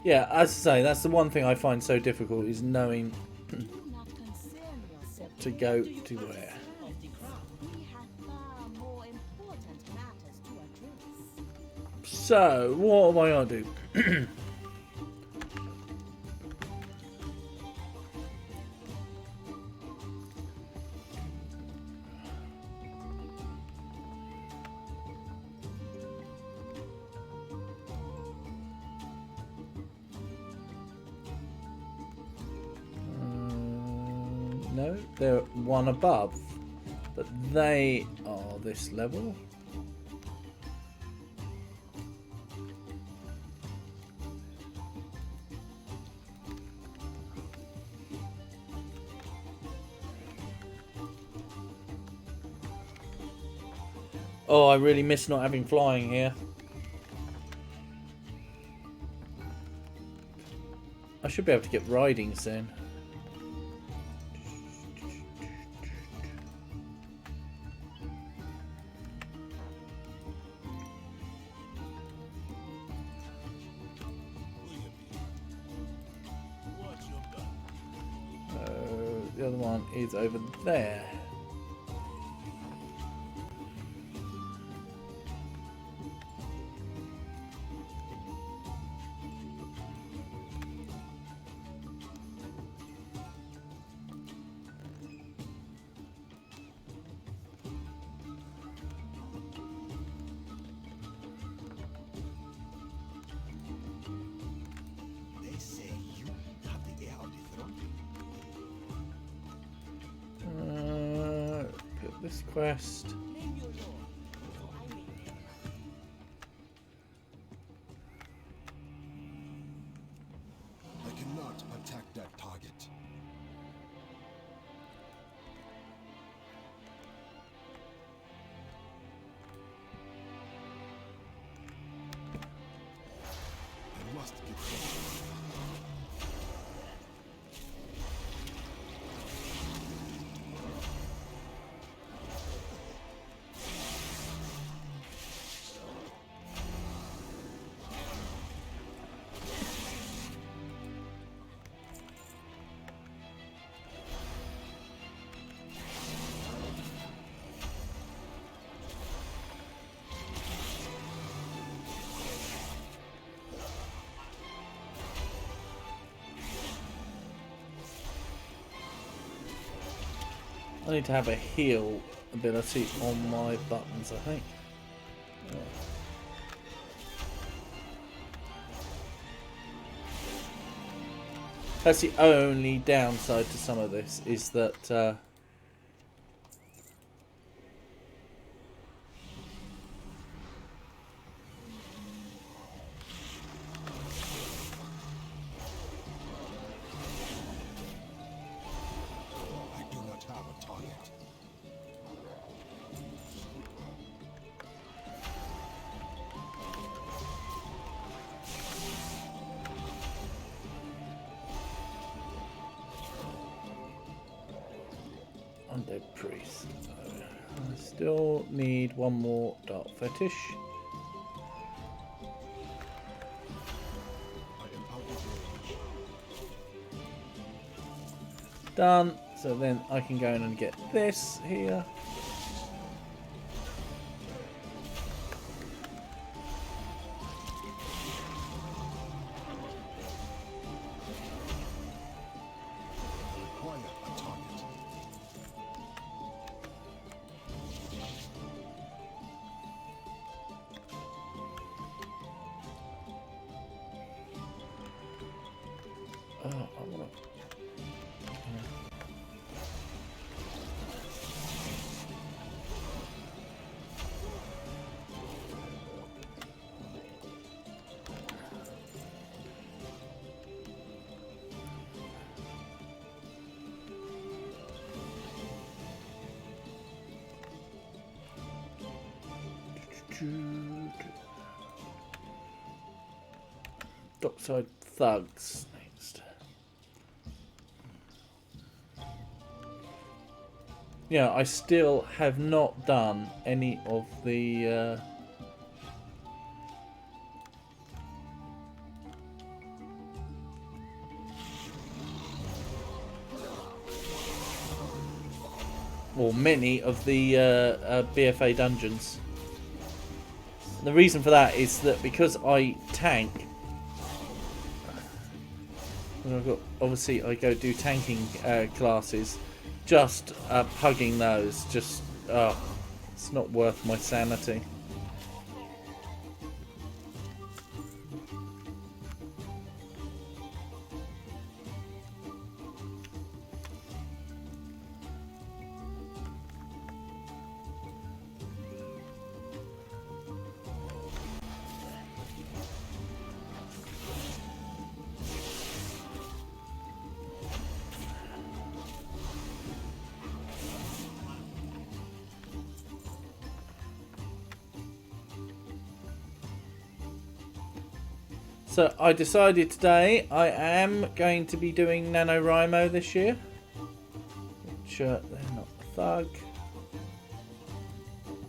Yeah, as I say, that's the one thing I find so difficult is knowing not concern yourself To go to where? of the crown. We have far more important matters to address. So, what am I going to do? No, they're one above, but they are this level. Oh, I really miss not having flying here. I should be able to get riding soon. The other one is over there. They say you have the heir of the throne. Put this quest. Name your lord, so I may tell. I cannot attack that target. I must get closer. I need to have a heal ability on my buttons, I think. That's the only downside to some of this, is that I do not have a target. Undead Priest. I still need one more Dark Fetish. I am out of range. Done. So then I can go in and get this here. Require a target. Oh, I wanna... Dockside Thugs next. Yeah, I still have not done any of the or many of the BFA dungeons. And the reason for that is that because I tank, obviously I go do tanking classes, just hugging those, just it's not worth my sanity. So I decided today I am going to be doing NaNoWriMo this year. Which they're not a thug.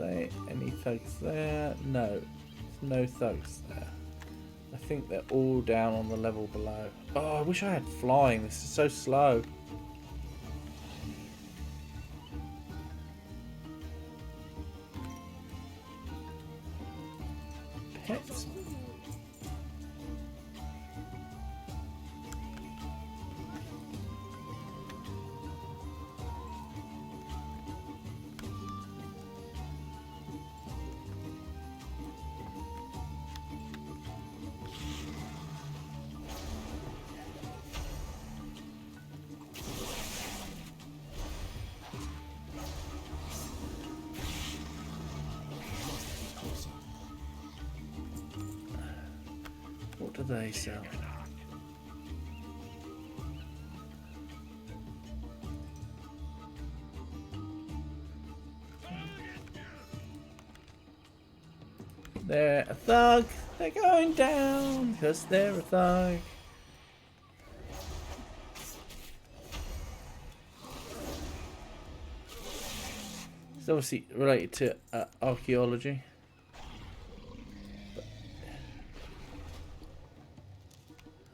Any thugs there? No. No thugs there. I think they're all down on the level below. Oh, I wish I had flying. This is so slow. Pets. What do they sell? They're a thug. They're going down because they're a thug. It's obviously related to archaeology.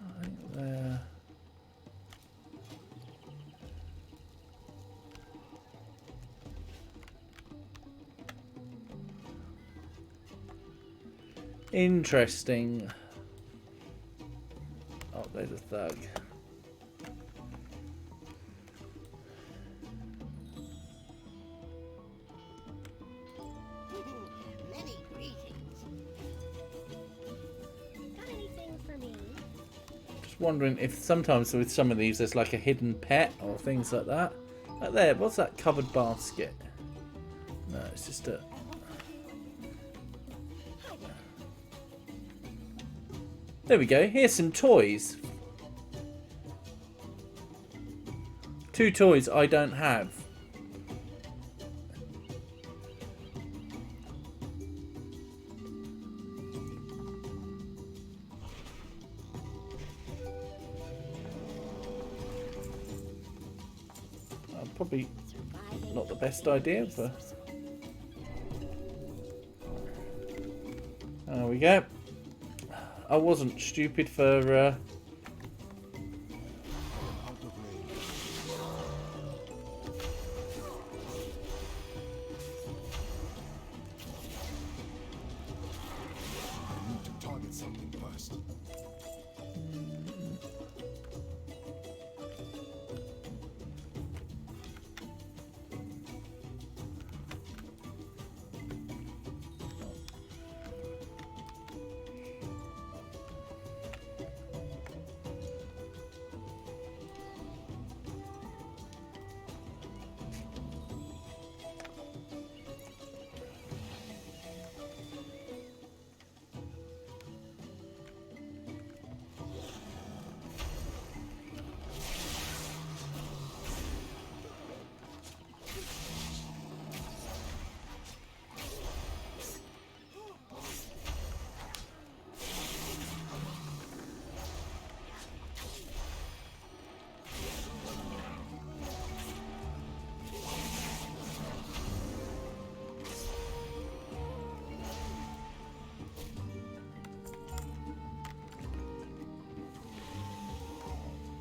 I think they're... Interesting. Oh, there's a thug. Many greetings. Got anything for me? Just wondering if sometimes with some of these there's like a hidden pet or things like that. Like there, what's that covered basket? No, it's just a... There we go, here's some toys. 2 toys I don't have. Probably not the best idea, but... There we go. I wasn't stupid for I need to target something first.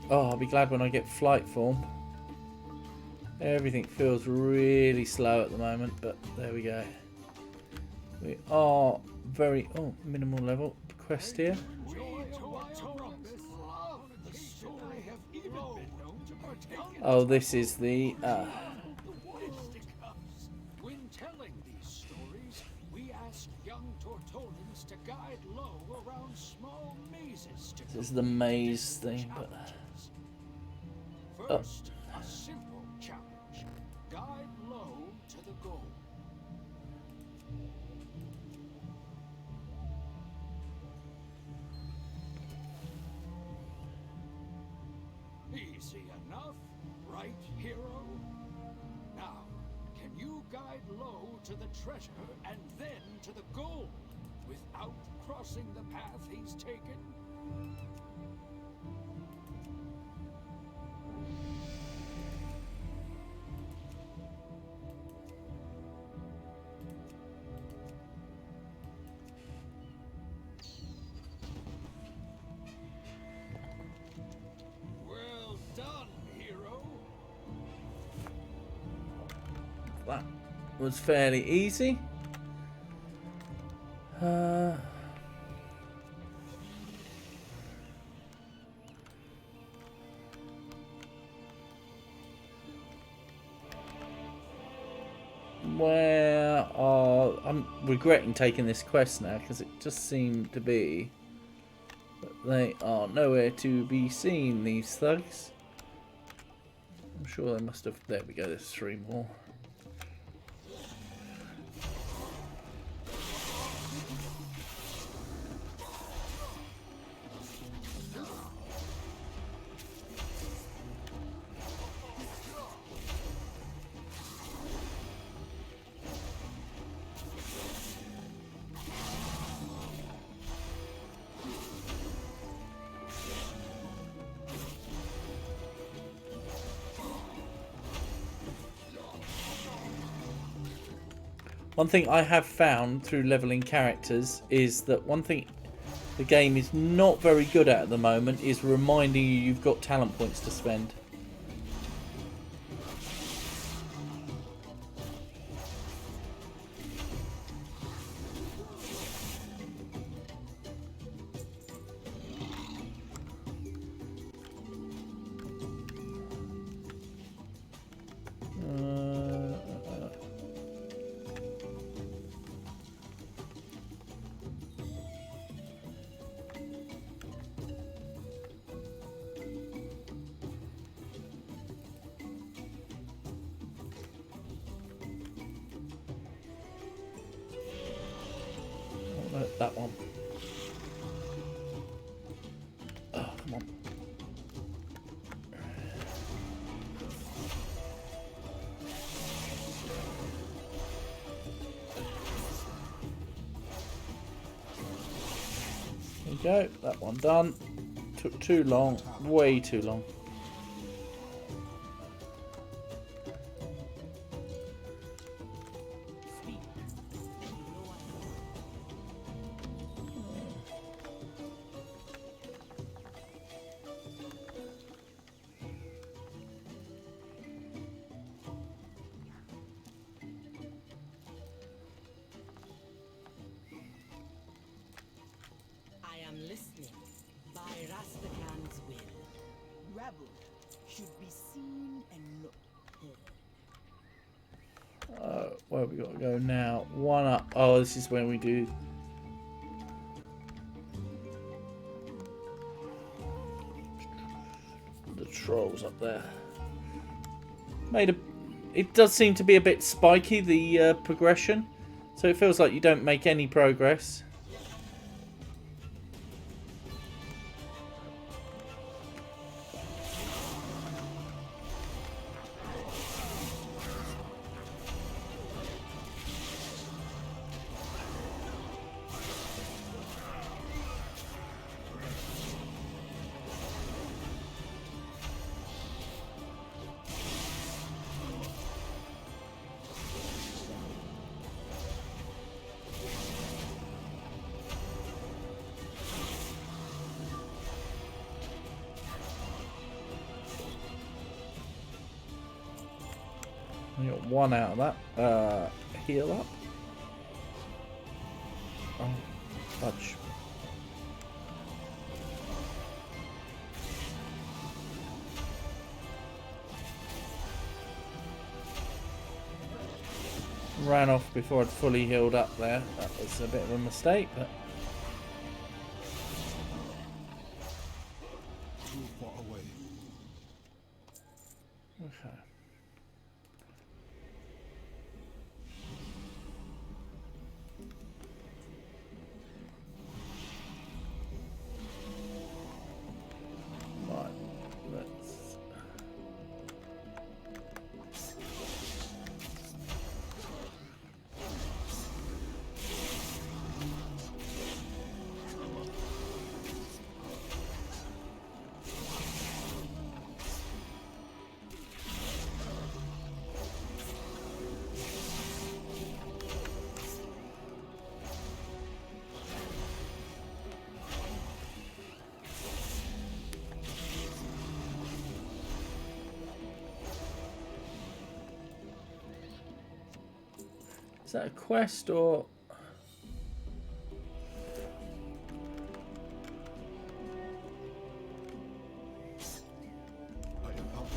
Oh, I'll be glad when I get flight form. Everything feels really slow at the moment, but there we go. We are very... Oh, minimal level quest here. Oh, this is the... When telling these stories, we ask young Tortolans to guide Lo around small mazes to This is the maze thing, but... First, a simple challenge. Guide Lo to the goal. Easy enough, right, hero? Now, can you guide Lo to the treasure and then to the gold without crossing the path he's taken? Well done, hero. That was fairly easy. Where are... I'm regretting taking this quest now because it just seemed to be that they are nowhere to be seen, these thugs. I'm sure they must have... There we go, there's 3 more. One thing I have found through leveling characters is that one thing the game is not very good at the moment is reminding you you've got talent points to spend. That one. Oh, come on. There we go. That one done. Took too long. Way too long. I am listening by Rastakan's will. Rabble should be seen and not heard. Where have we got to go now? One up. Oh, this is when we do. The trolls up there. It does seem to be a bit spiky, the progression. So it feels like you don't make any progress. one out of that. Heal up. Oh, fudge. Ran off before I'd fully healed up there. That was a bit of a mistake, but Too far away. okay. Right, let's. Is that a quest or? I am out of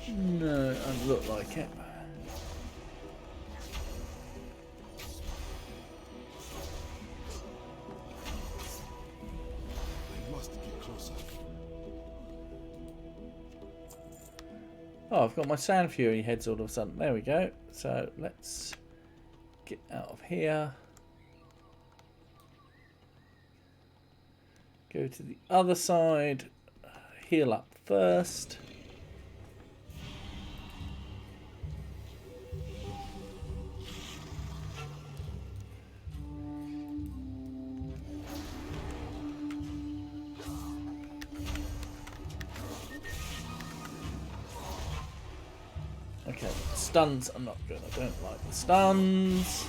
range. No, it doesn't look like it. I must get closer. Oh, I've got my Sand Fury heads all of a sudden. There we go. So let's get out of here. Go to the other side. Heal up first. Okay, stuns are not good. I don't like the stuns.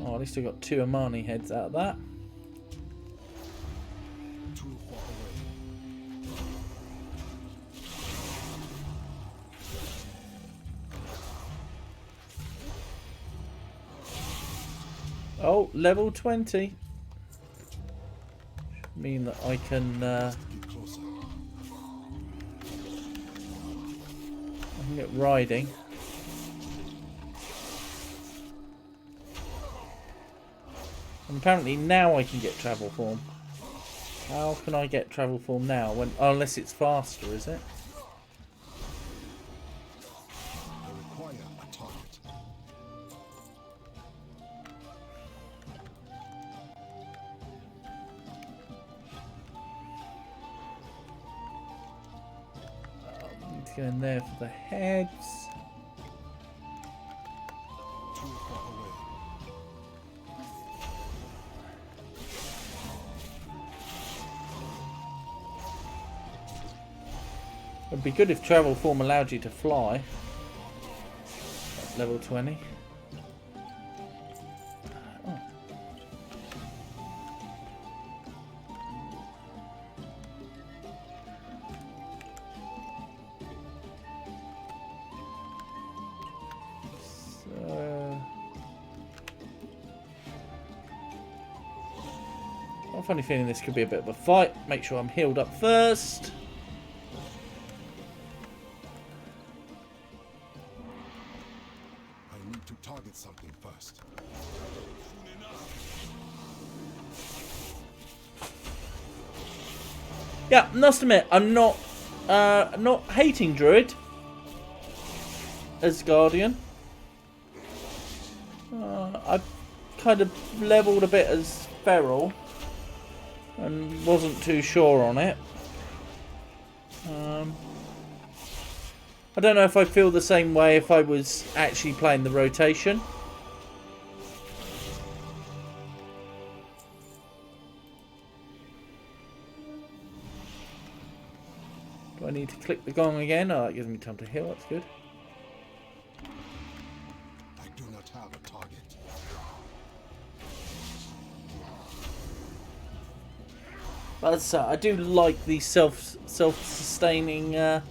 Oh, at least I got 2 Amani heads out of that. Too far away. Oh, level 20. Should mean that I can Get closer. get riding. And apparently now I can get travel form. How can I get travel form now? When unless it's faster, is it? I require a target. Need to go in there for the heads. Too far away. It'd be good if travel form allowed you to fly. At level 20. Oh. So, I've got a funny feeling this could be a bit of a fight. Make sure I'm healed up first. I need to target something first. Yeah, must admit, I'm not hating Druid as Guardian. I kind of leveled a bit as Feral and wasn't too sure on it. I don't know if I feel the same way if I was actually playing the rotation. Do I need to click the gong again? Oh, that gives me time to heal. That's good. But I do like these self-sustaining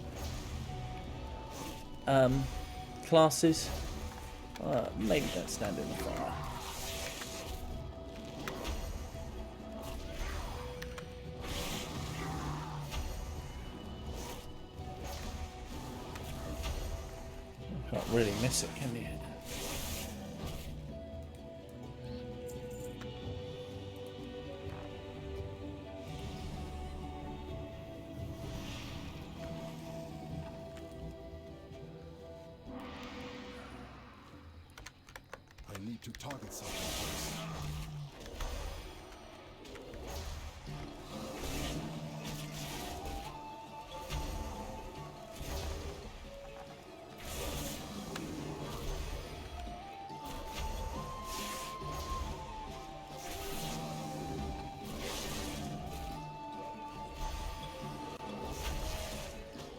classes. Maybe don't stand in the fire. Can't really miss it, can you? I need to target something first.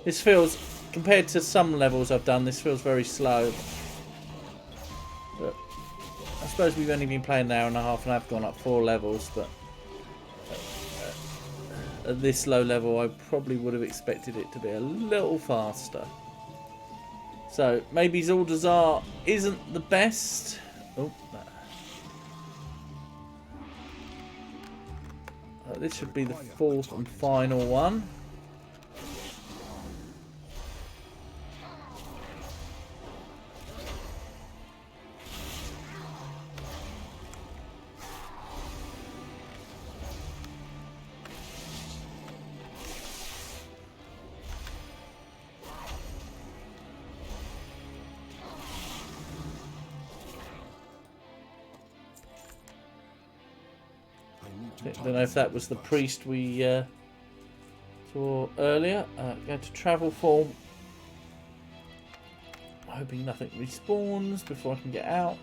This feels, compared to some levels I've done, this feels very slow. But I suppose we've only been playing an hour and a half and I've gone up 4 levels, but at this low level I probably would have expected it to be a little faster. So maybe Zuldazar isn't the best. Oh, this should be the 4th and final one. I don't know if that was the priest we saw earlier. Go to travel form. Hoping nothing respawns before I can get out.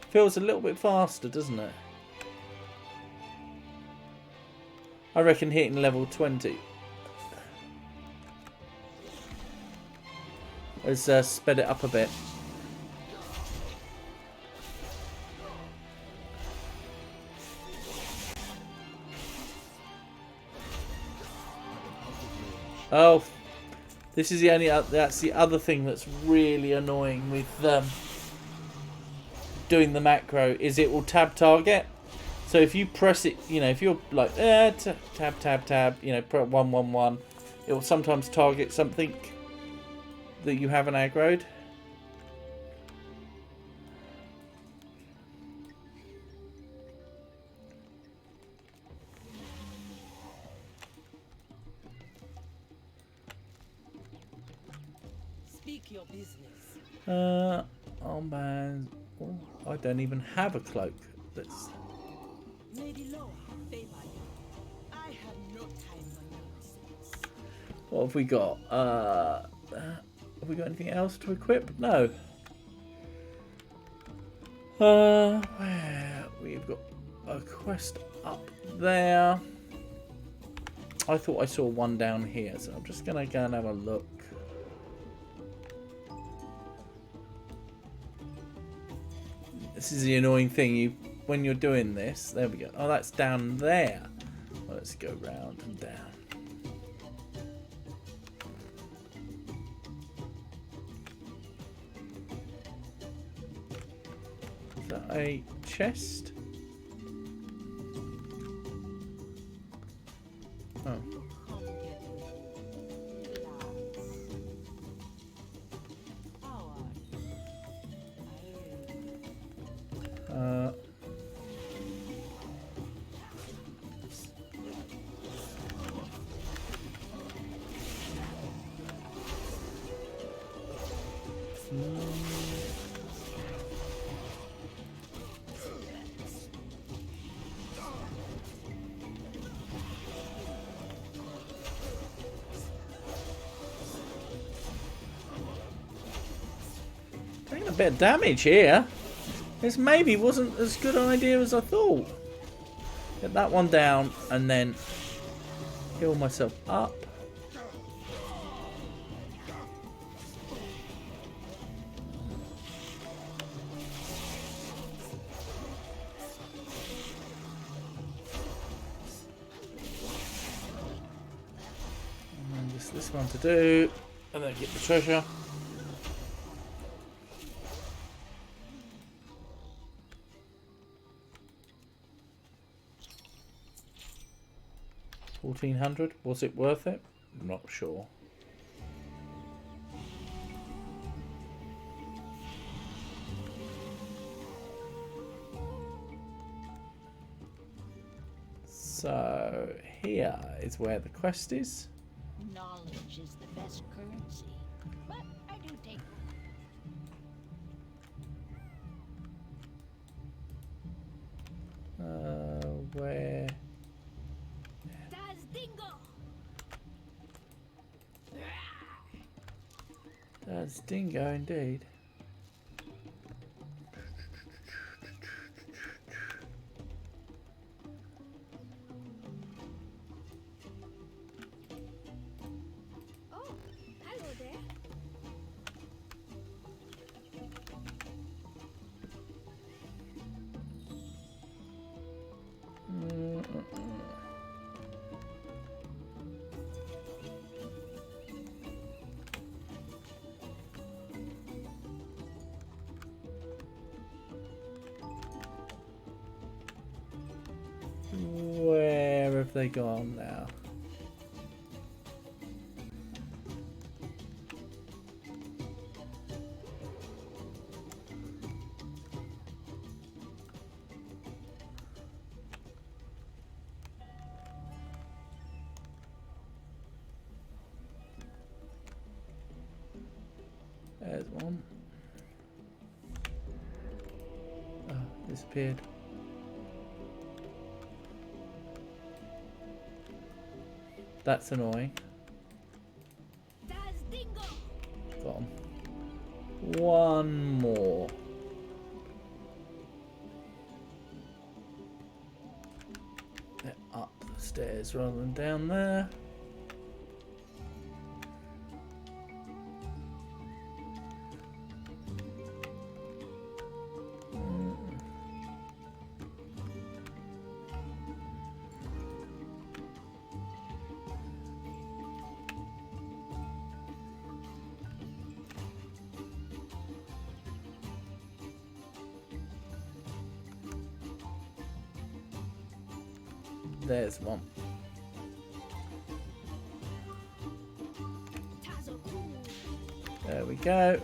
Feels a little bit faster, doesn't it? I reckon hitting level 20 has sped it up a bit. Oh, this is the only. That's the other thing that's really annoying with doing the macro is it will tab target. So if you press it, you know, if you're like tab, you know, press 111, it will sometimes target something that you haven't aggroed. Your business. Armband. Oh, I don't even have a cloak. That's. Lady Loa, favor you. I have no time for nonsense. What have we got? Have we got anything else to equip? No. Where we've got a quest up there. I thought I saw one down here, so I'm just gonna go and have a look. This is the annoying thing, when you're doing this, there we go. Oh, that's down there. Well, let's go round and down. Is that a chest? Oh. Taking a bit of damage here. This maybe wasn't as good an idea as I thought. Get that one down and then heal myself up. one to do, and then get the treasure. $1,400. Was it worth it? I'm not sure. So here is where the quest is. Knowledge is the best currency, but I do take Where? Das Dingo. That's Dingo indeed. Oh, hello there. Where have they gone now? There's one. Oh, disappeared. That's annoying. Das Dingo. Got 'em. One more. They're up the stairs rather than down there. There's one. There we go.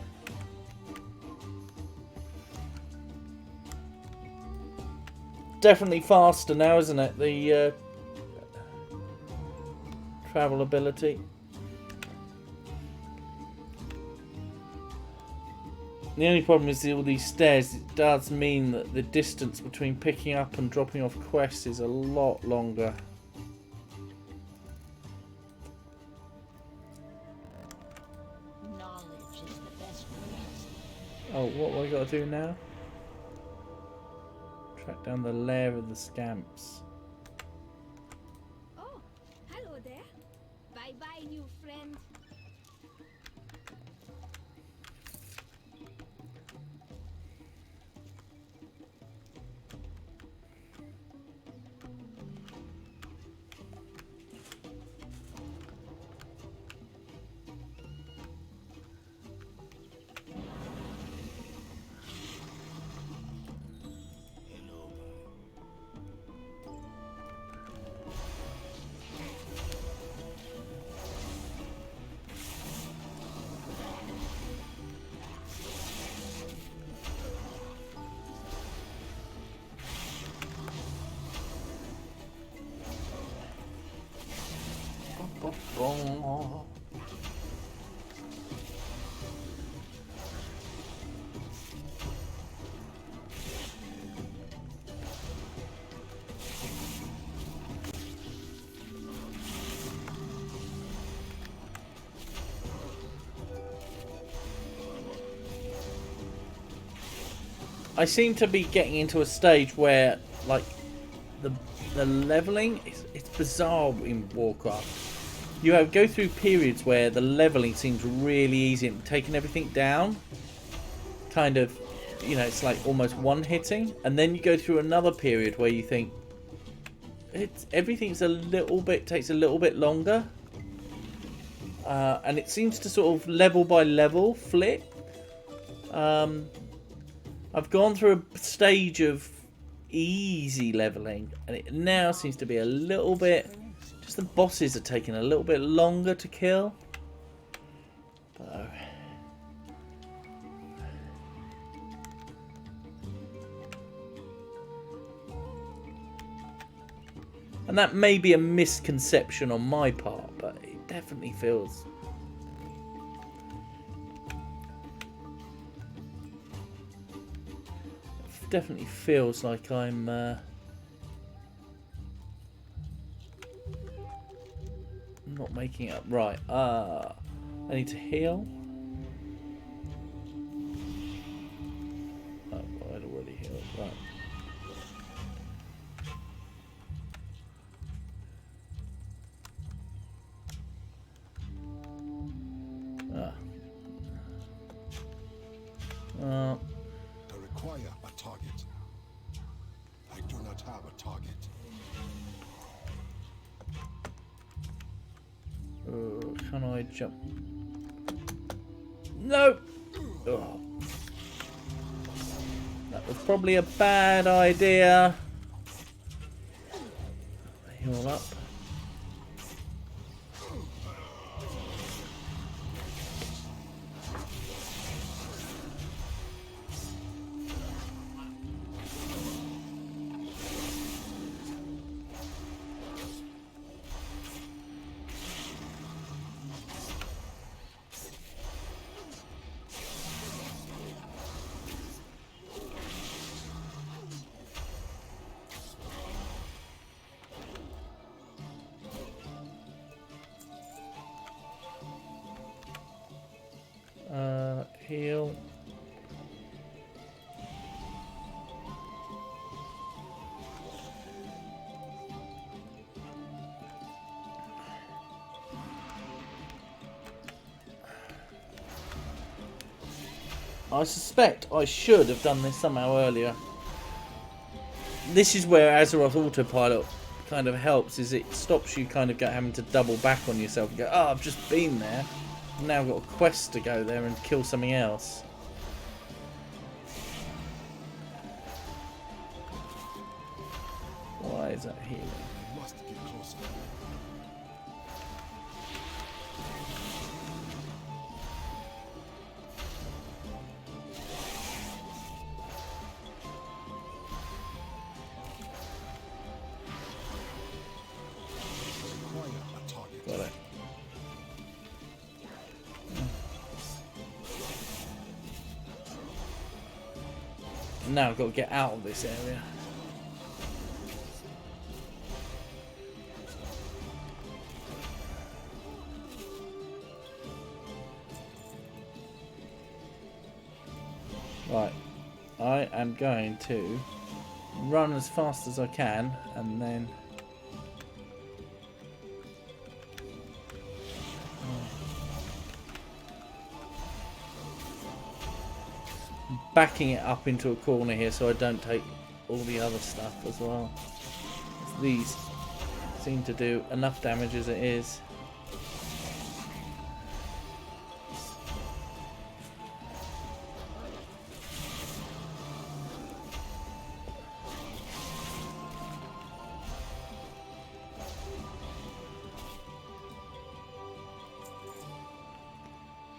Definitely faster now, isn't it? The travel ability. The only problem is all these stairs. It does mean that the distance between picking up and dropping off quests is a lot longer. Knowledge is the best currency. Oh, what have I got to do now? Track down the lair of the scamps. Oh, hello there. Bye bye, new friend. I seem to be getting into a stage where, like, the leveling, it's bizarre in Warcraft. You go through periods where the leveling seems really easy and taking everything down, kind of, you know, it's like almost one-hitting. And then you go through another period where you think, everything's a little bit, takes a little bit longer. and it seems to sort of level by level flip. I've gone through a stage of easy leveling, and it now seems to be a little bit, just the bosses are taking a little bit longer to kill. But, and that may be a misconception on my part, but it definitely feels... definitely feels like I'm not making it up. Right, I need to heal. Oh, I'd already healed. Right. I require a target. I do not have a target. Can I jump? No! Oh. That was probably a bad idea. Heal up. Heal. I suspect I should have done this somehow earlier. This is where Azeroth Autopilot kind of helps, is it stops you kind of having to double back on yourself and go, oh, I've just been there. I've now got a quest to go there and kill something else. Why is that healing? I must get closer. Require a target. Got it. Now I've got to get out of this area. Right, I am going to run as fast as I can and then backing it up into a corner here so I don't take all the other stuff as well. These seem to do enough damage as it is.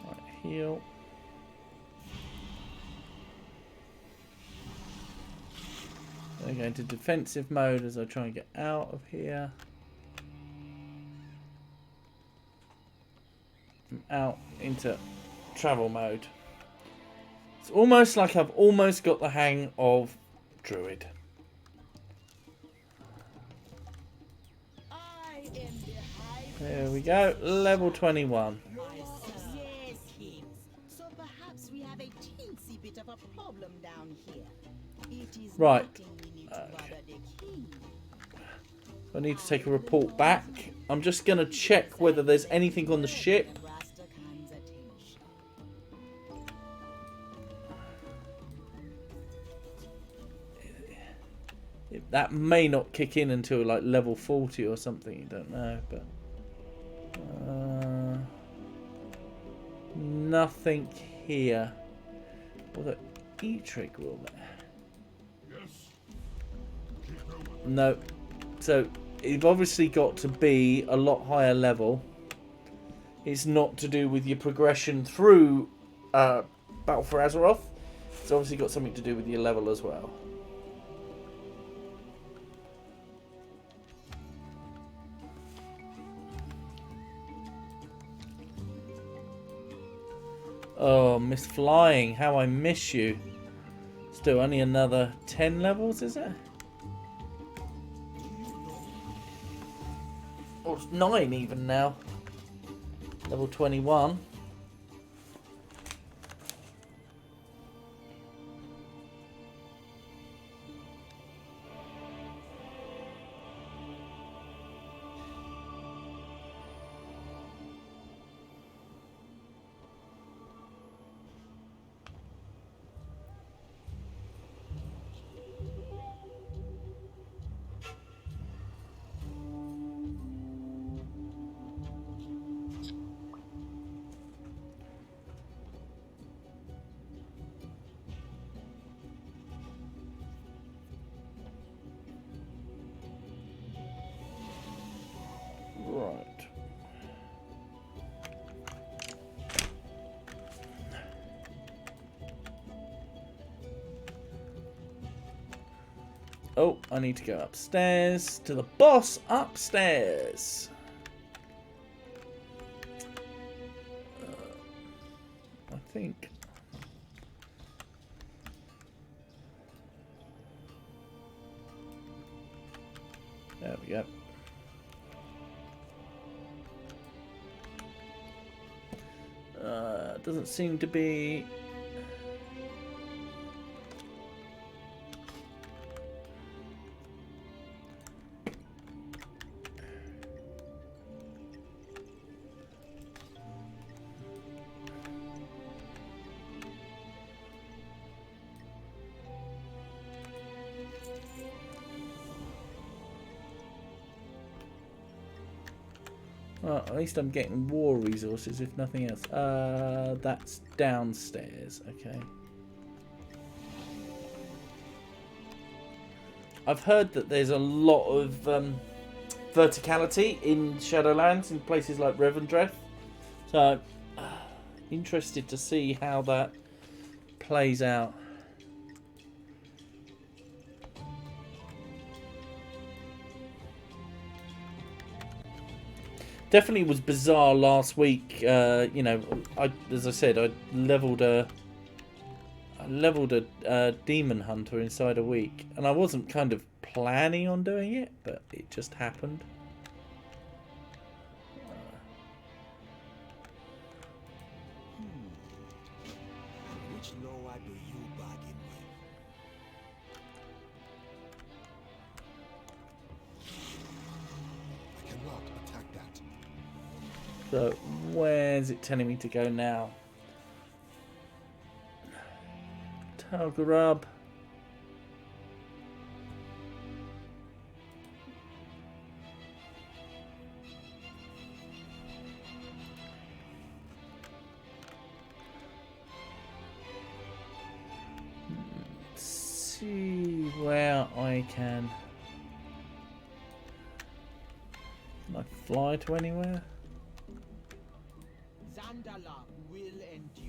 Right, heal. I'm going to defensive mode as I try and get out of here. I'm out into travel mode. It's almost like I've almost got the hang of Druid. There we go, level 21. Yes, King. So perhaps we have a teensy bit of a problem down here. It is Right. nothing we need to bother the king. I need to take a report back. I'm just going to check whether there's anything on the ship. Rasta Khan's attention. That may not kick in until like level 40 or something. You don't know, but Nothing here. Well, the E-Trig will there. Yes. Keep going. No. So, you've obviously got to be a lot higher level. It's not to do with your progression through Battle for Azeroth. It's obviously got something to do with your level as well. Oh, Miss Flying, how I miss you. Still only another 10 levels, is it? Or 9 even now. Level 21. Right. Oh, I need to go upstairs to the boss upstairs. I think. There we go. Doesn't seem to be. Well, at least I'm getting war resources, if nothing else. That's downstairs. Okay. I've heard that there's a lot of verticality in Shadowlands in places like Revendreth. So, interested to see how that plays out. Definitely was bizarre last week. You know, as I said, I leveled a demon hunter inside a week, and I wasn't kind of planning on doing it, but it just happened. Which law do you bargain with? I cannot attack that. So, where's it telling me to go now? Tal'Garub. Let's see where I can. Can I fly to anywhere?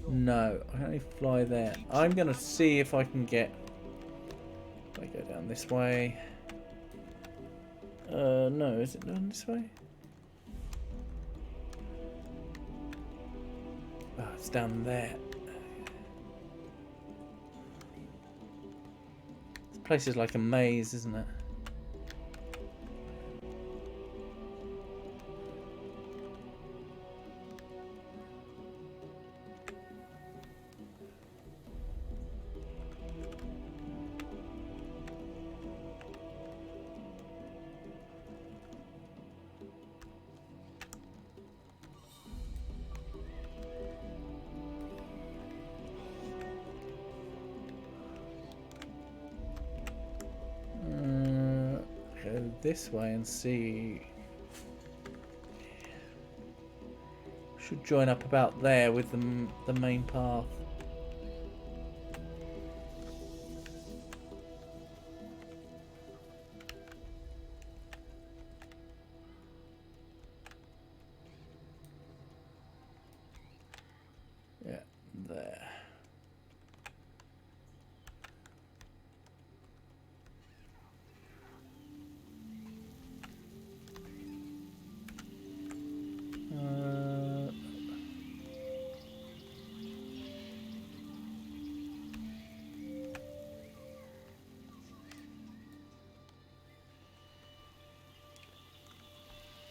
No, I can only fly there. I'm going to see if I can get... If I go down this way... no, is it down this way? Oh, it's down there. This place is like a maze, isn't it? This way and see. Should join up about there with the main path. Yeah, there.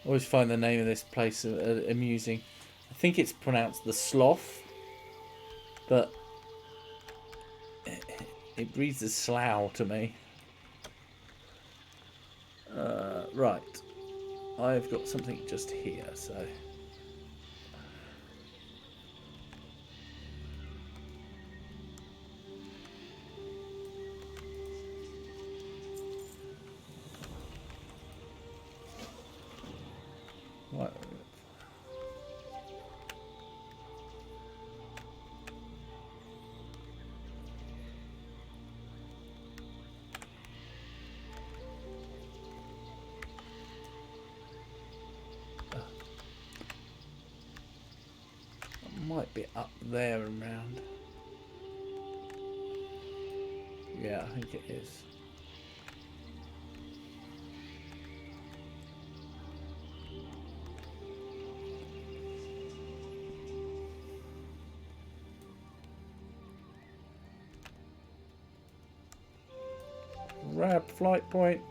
I always find the name of this place amusing. I think it's pronounced the Slough, but it reads as Slough to me. Right, I've got something just here, so. Right. Might be up there and round. Yeah, I think it is. Grab flight point.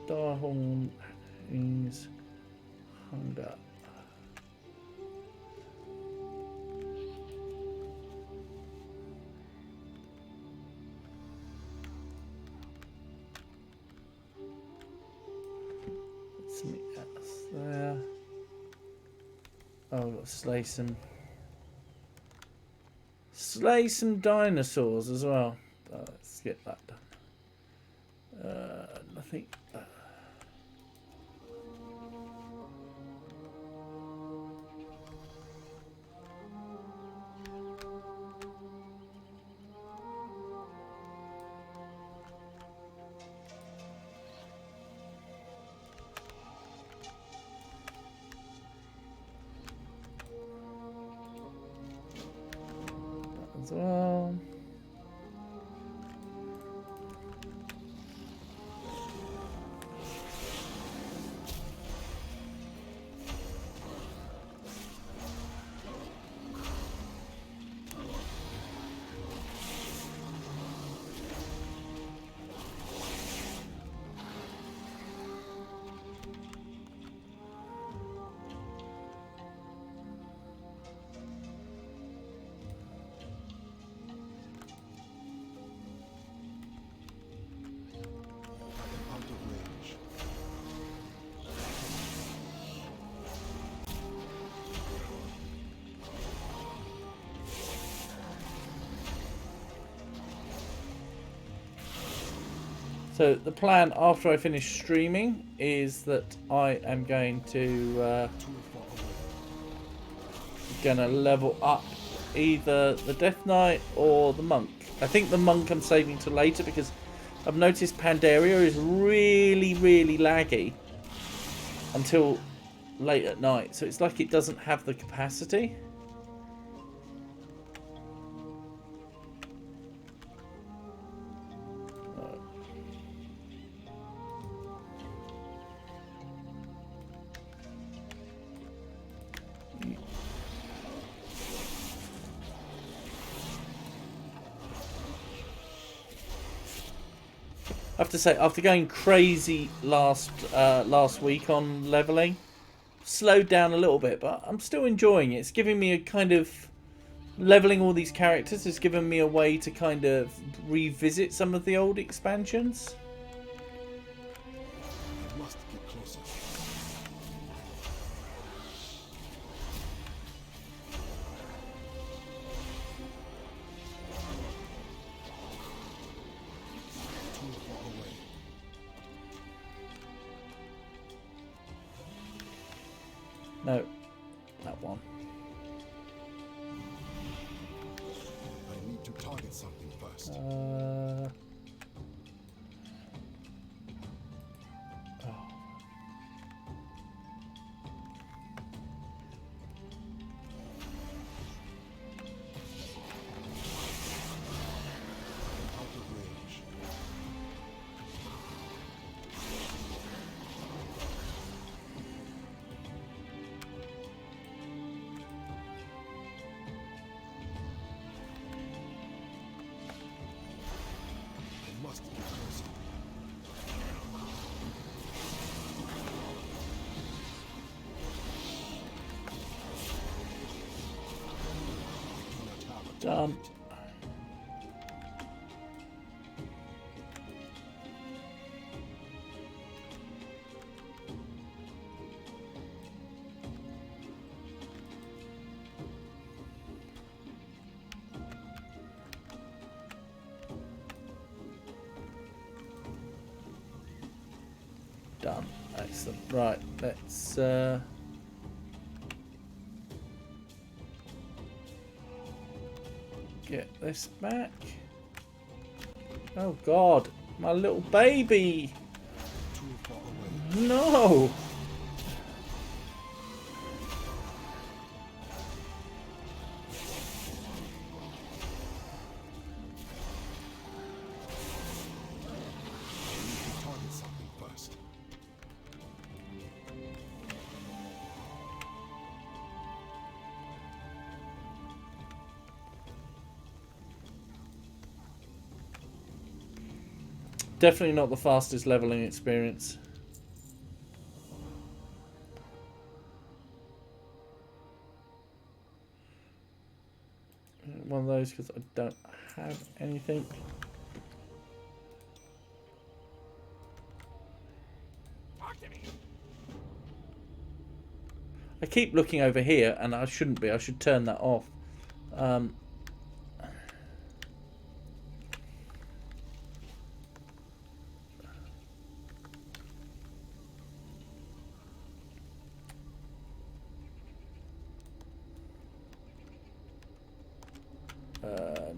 Darhorn is hung up. Something else there. Oh, I've got to slay some dinosaurs as well. Let's get that done. Nothing. As well. So the plan after I finish streaming is that I am going to gonna level up either the Death Knight or the Monk. I think the Monk I'm saving till later because I've noticed Pandaria is really laggy until late at night. So it's like it doesn't have the capacity. I have to say, after going crazy last week on leveling, slowed down a little bit, but I'm still enjoying it. It's giving me a kind of leveling all these characters has given me a way to kind of revisit some of the old expansions. I must get closer. No, that one. I need to target something first. Oh. Out of range. I must get closer. I do not have a Done. target. Done. Excellent. Right, let's get this back. Oh God, my little baby! Too far away. No! I need to target something first. Definitely not the fastest leveling experience. One of those because I don't have anything. I keep looking over here and I shouldn't be. I should turn that off.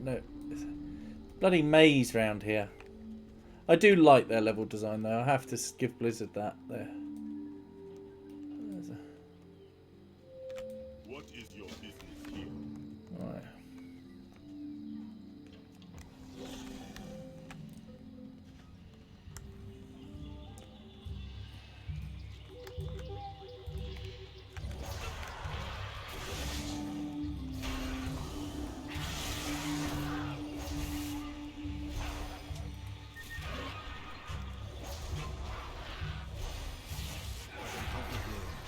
No. Bloody maze round here. I do like their level design though. I have to give Blizzard that there. What is your business here? Right. Out of range.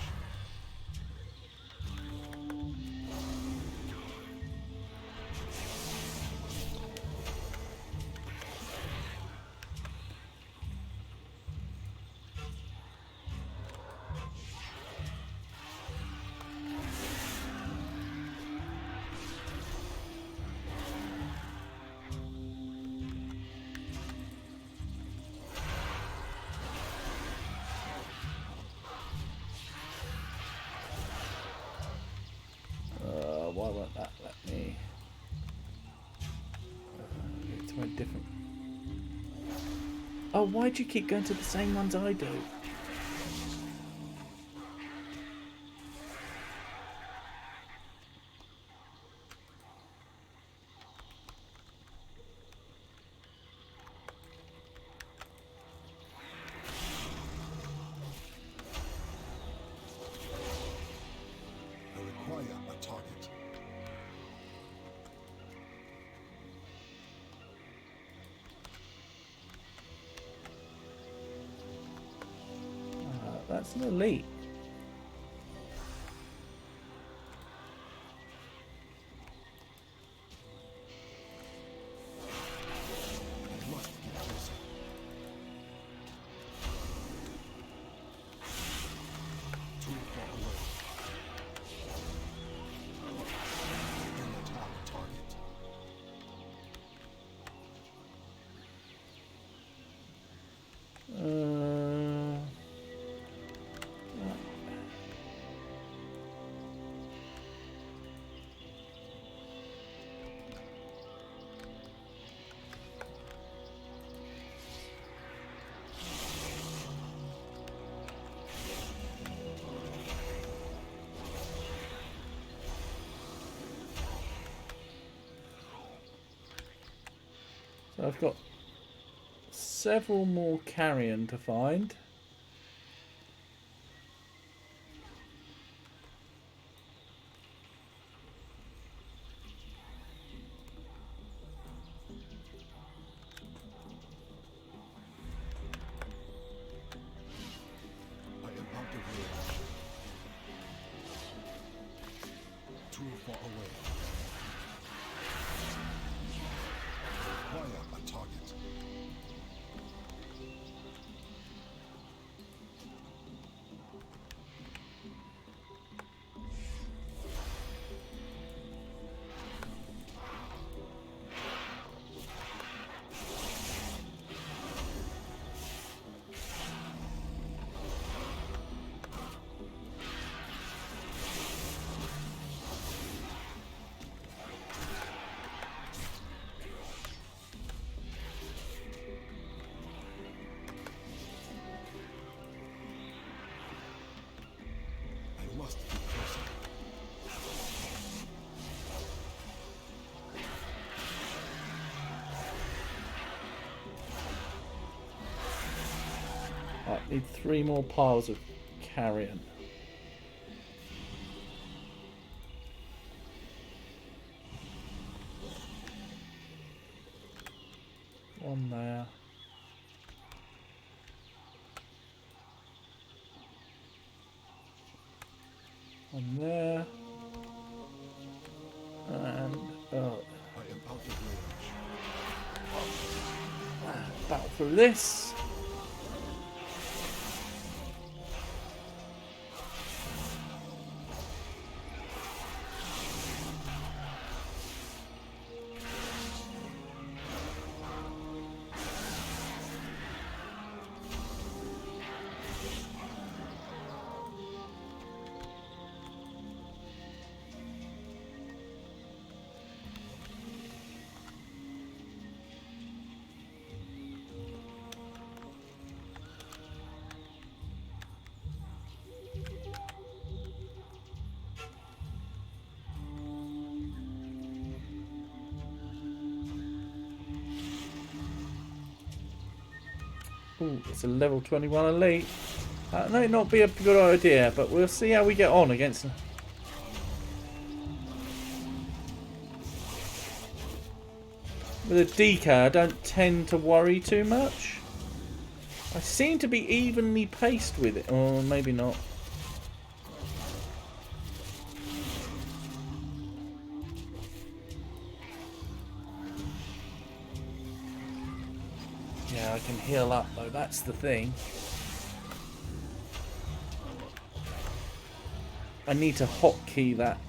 Why won't that let me? It's very different. Oh, why do you keep going to the same ones I do? I require a target. That's an elite. I must get closer. Too far away. I do not have a target. So I've got several more carrion to find. I am out of range. Too far away. Acquire a target. I must be closer. I need 3 more piles of carrion. One there. One there. And I am out of range. battle through this. Ooh, it's a level 21 elite. That may not be a good idea, but we'll see how we get on against them. With a DK, I don't tend to worry too much. I seem to be evenly paced with it. Or maybe not. Yeah, I can heal up though, that's the thing. I need to hotkey that.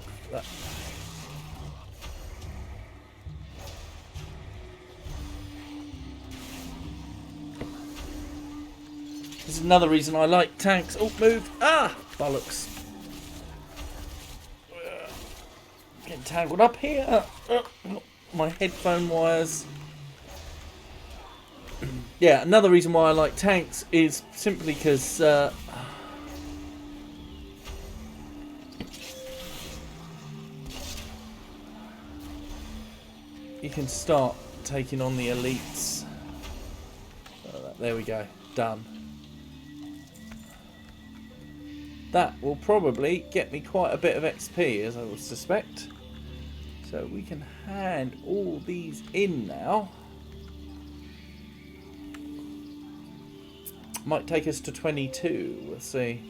This is another reason I like tanks. Oh, move! Ah! Bollocks. Getting tangled up here. My headphone wires. Yeah, another reason why I like tanks is simply because you can start taking on the elites. There we go, done. That will probably get me quite a bit of XP, as I would suspect. So we can hand all these in now. Might take us to 22, we'll see.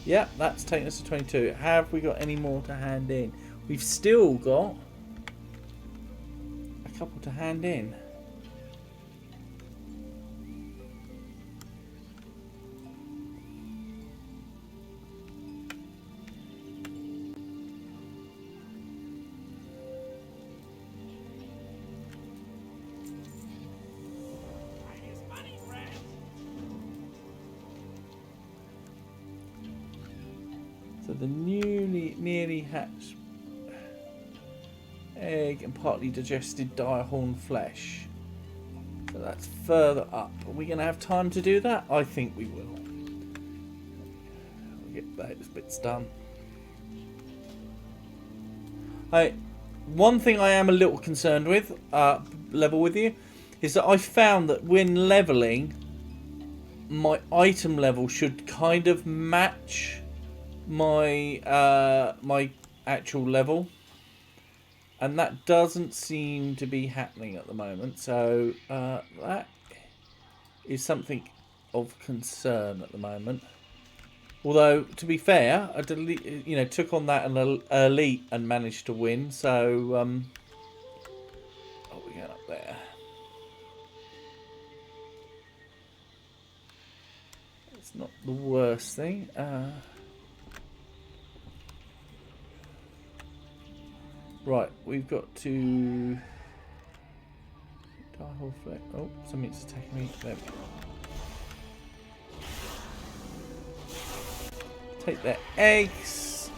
Yeah, that's taking us to 22. Have we got any more to hand in? We've still got a couple to hand in. So the nearly hatched egg and partly digested direhorn flesh. So that's further up. Are we going to have time to do that? I think we will. We'll get those bits done. one thing I am a little concerned with, level with you, is that I found that when leveling, my item level should kind of match my my actual level, and that doesn't seem to be happening at the moment. So that is something of concern at the moment. Although, to be fair, I took on that elite and managed to win. So, oh, we're going up there. It's not the worst thing. Right, we've got to. Oh, something's attacking me. There we go. Take their eggs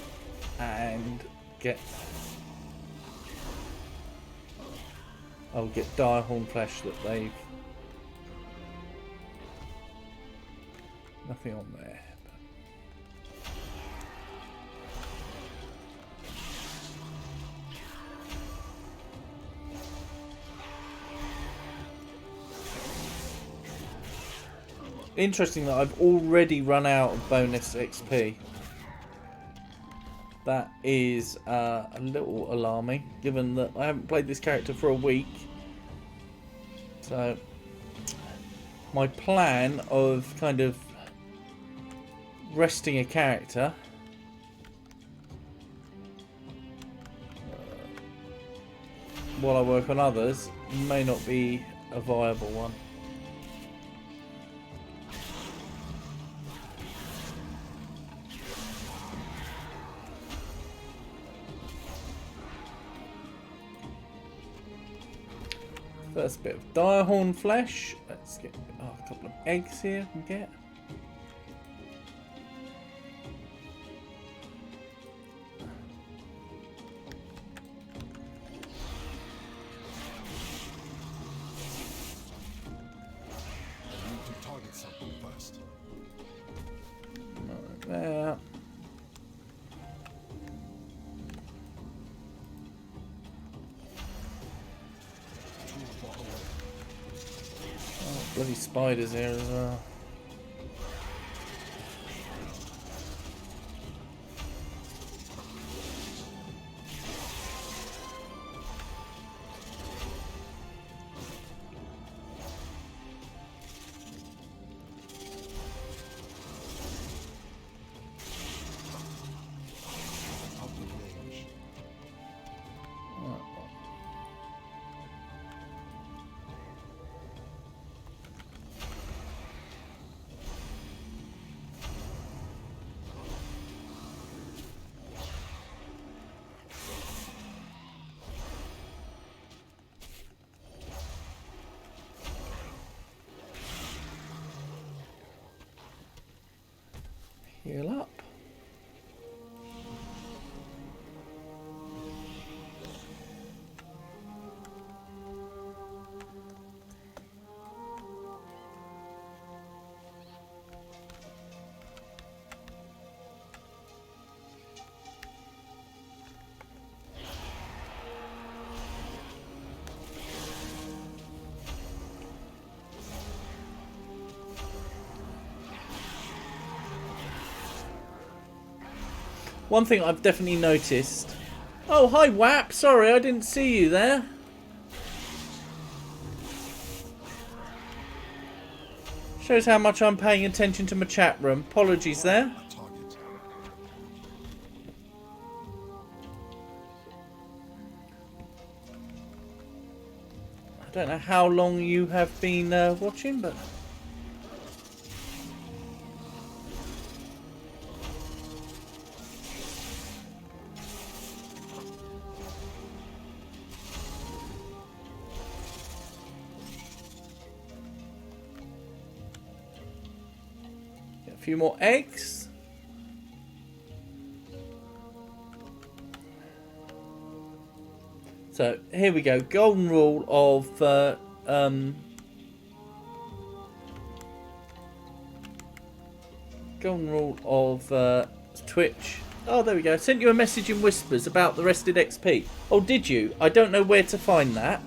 and get. I'll get direhorn flesh that they've. Nothing on there. Interesting that I've already run out of bonus XP. That is a little alarming, given that I haven't played this character for a week. So, my plan of kind of resting a character while I work on others may not be a viable one. First bit of direhorn flesh. Let's get a couple of eggs here and get. I need to target something first. Right there. Bloody spiders here as well. Heal up. One thing I've definitely noticed. Oh, hi WAP. Sorry, I didn't see you there. Shows how much I'm paying attention to my chat room. Apologies there. I don't know how long you have been watching, but... A few more eggs. So here we go. Golden rule of Twitch Oh, there we go. I sent you a message in whispers about the rested XP. Oh, did you? I don't know where to find that.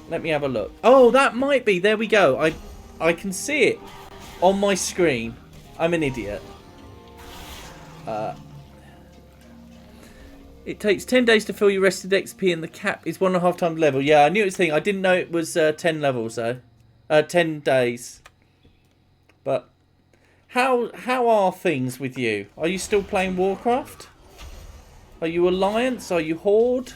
Let me have a look. Oh, that might be. There we go. I can see it on my screen. I'm an idiot. It takes 10 days to fill your rested XP and the cap is 1.5 times level. Yeah, I knew it was a thing. I didn't know it was 10 levels though. 10 days. But how are things with you? Are you still playing Warcraft? Are you Alliance? Are you Horde?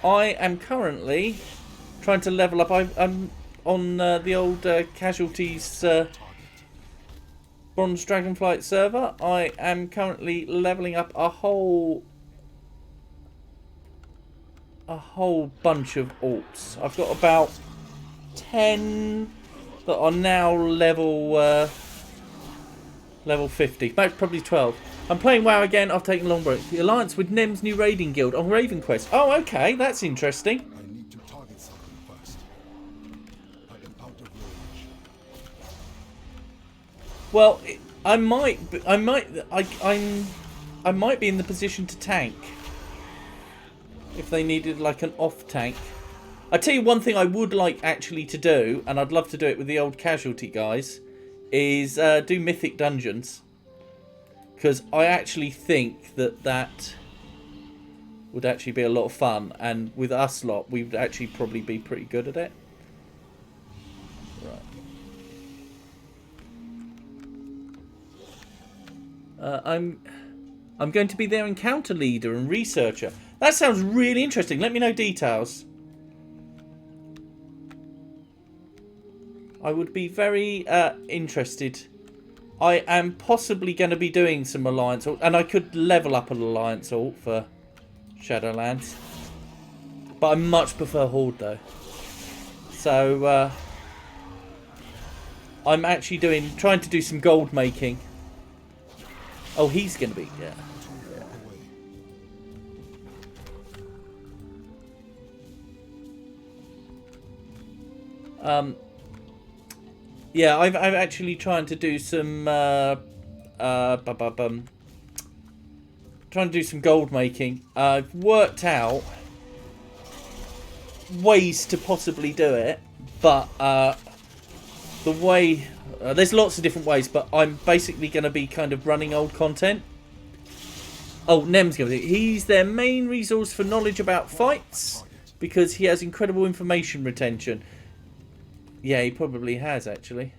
I am currently trying to level up. I'm on the old Casualties Bronze Dragonflight server. I am currently leveling up a whole bunch of alts. I've got about 10 that are now level 50. Most probably 12. I'm playing WoW again. I've taken a long break. The alliance with Nem's new raiding guild on Raven Quest. Oh, okay, that's interesting. I need to target something first. I am out of range. Well, I might be in the position to tank if they needed like an off tank. I tell you one thing I would like actually to do, and I'd love to do it with the old Casualty guys, is do mythic dungeons, because I actually think that would actually be a lot of fun, and with us lot we would actually probably be pretty good at it. Right. I'm going to be their encounter leader and researcher. That sounds really interesting. Let me know details. I would be very interested. I am possibly going to be doing some Alliance ult, and I could level up an Alliance ult for Shadowlands. But I much prefer Horde though. So I'm actually trying to do some gold making. Oh, he's going to be, yeah. Yeah, I'm actually trying to do some trying to do some gold making. I've worked out ways to possibly do it, but the way there's lots of different ways, but I'm basically going to be kind of running old content. Oh, Nem's going to be. He's their main resource for knowledge about fights because he has incredible information retention. Yeah, he probably has, actually.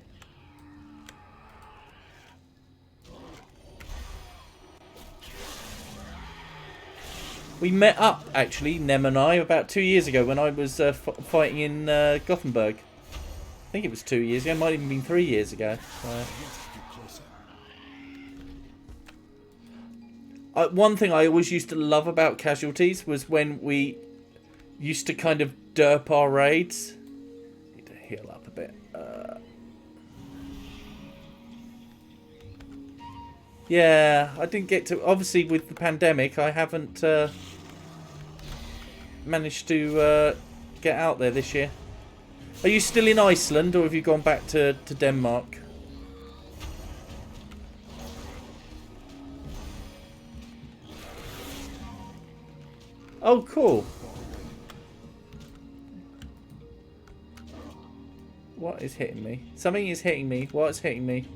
We met up, actually, Nem and I, about 2 years ago when I was fighting in Gothenburg. I think it was 2 years ago. It might have even been 3 years ago. One thing I always used to love about Casualties was when we used to kind of derp our raids. Need to heal up a bit. Yeah, I didn't get to... Obviously, with the pandemic, I haven't managed to get out there this year. Are you still in Iceland, or have you gone back to Denmark? Oh, cool. What is hitting me? Something is hitting me. What's hitting me?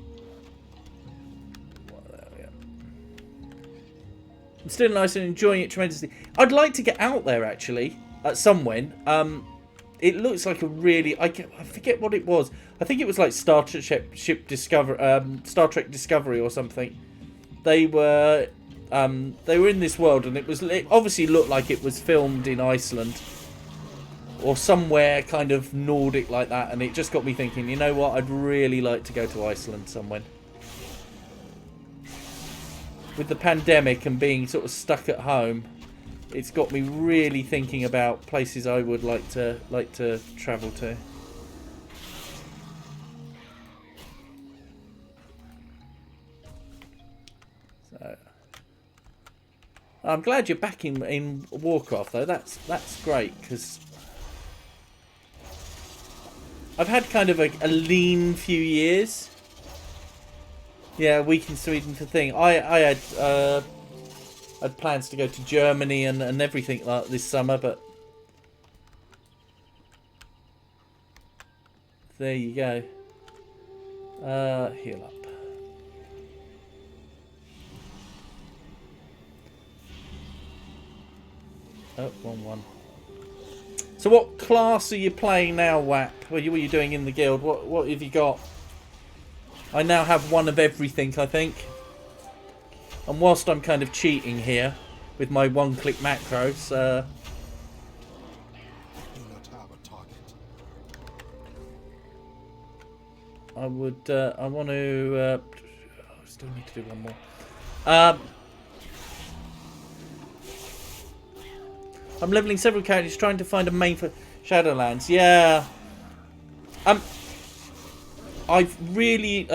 I'm still in Iceland, enjoying it tremendously. I'd like to get out there, actually, at some when. It looks like a really... I forget what it was. I think it was like Star Trek Discovery or something. They were in this world, and it obviously looked like it was filmed in Iceland or somewhere kind of Nordic like that, and it just got me thinking, you know what, I'd really like to go to Iceland somewhere. With the pandemic and being sort of stuck at home, it's got me really thinking about places I would like to travel to. So I'm glad you're back in Warcraft though. That's great, because I've had kind of a lean few years Yeah, a week in Sweden for thing. I had plans to go to Germany and everything like this summer, but there you go. Heal up. Oh, wrong one. So what class are you playing now, WAP? What are you doing in the guild? What have you got? I now have one of everything, I think. And whilst I'm kind of cheating here with my one-click macros, Do not have a target. I would, I want to, I still need to do one more. I'm leveling several characters, trying to find a main for Shadowlands. Yeah. I've really,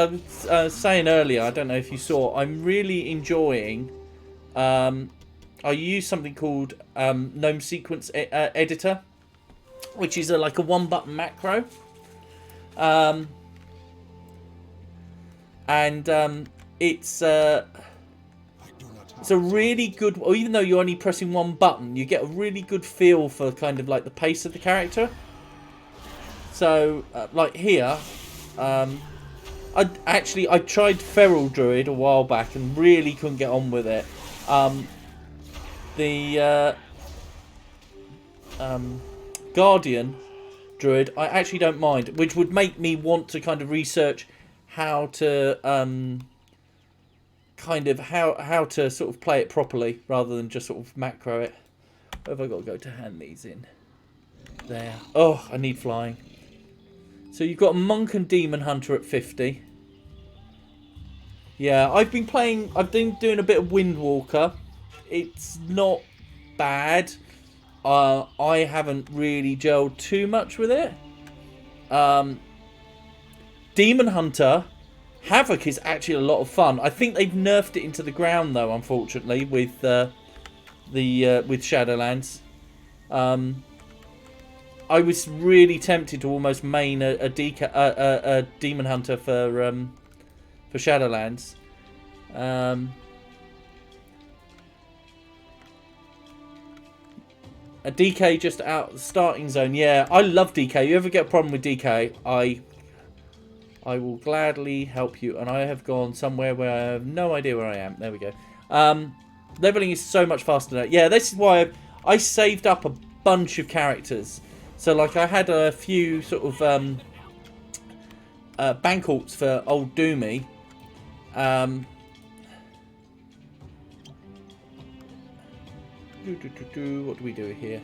saying earlier, I don't know if you saw, I'm really enjoying, I use something called Gnome Sequence Editor, which is like a one-button macro. It's a really good, or even though you're only pressing one button, you get a really good feel for kind of like the pace of the character. So, like here, I tried Feral Druid a while back and really couldn't get on with it. Guardian Druid, I actually don't mind, which would make me want to kind of research how to kind of how to sort of play it properly rather than just sort of macro it. Where have I got to go to hand these in? There. Oh, I need flying. So you've got a Monk and Demon Hunter at 50. Yeah, I've been doing a bit of Windwalker. It's not bad. I haven't really gelled too much with it. Demon Hunter Havoc is actually a lot of fun. I think they've nerfed it into the ground though, unfortunately, with with Shadowlands. I was really tempted to almost main a Demon Hunter for Shadowlands. A DK just out the starting zone. Yeah, I love DK. You ever get a problem with DK, I will gladly help you. And I have gone somewhere where I have no idea where I am. There we go. Leveling is so much faster now. Yeah, this is why I saved up a bunch of characters. So, like, I had a few sort of bank alts for old Doomy. What do we do here?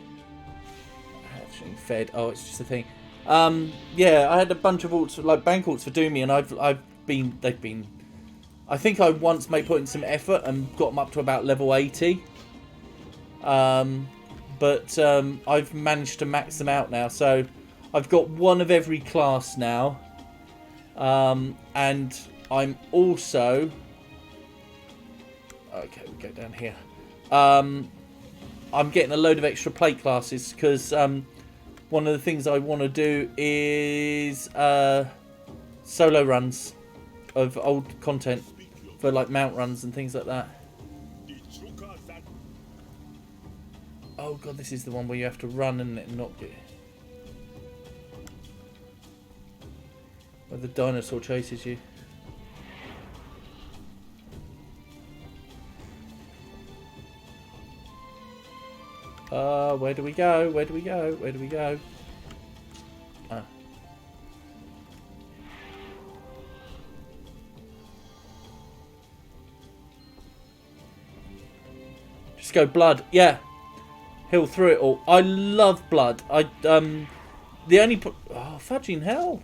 Actually, fed. Oh, it's just a thing. Yeah, I had a bunch of alts, like bank alts for Doomy, and they've been. I think I once put in some effort and got them up to about level 80. But I've managed to max them out now, so I've got one of every class now, and I'm also. Okay, we go down here. I'm getting a load of extra plate classes because one of the things I want to do is solo runs of old content for like mount runs and things like that. Oh god, this is the one where you have to run and not get. Where the dinosaur chases you. Where do we go? Where do we go? Where do we go? Ah. Just go blood. Yeah. Heal through it all. I love blood. The only oh fudging hell.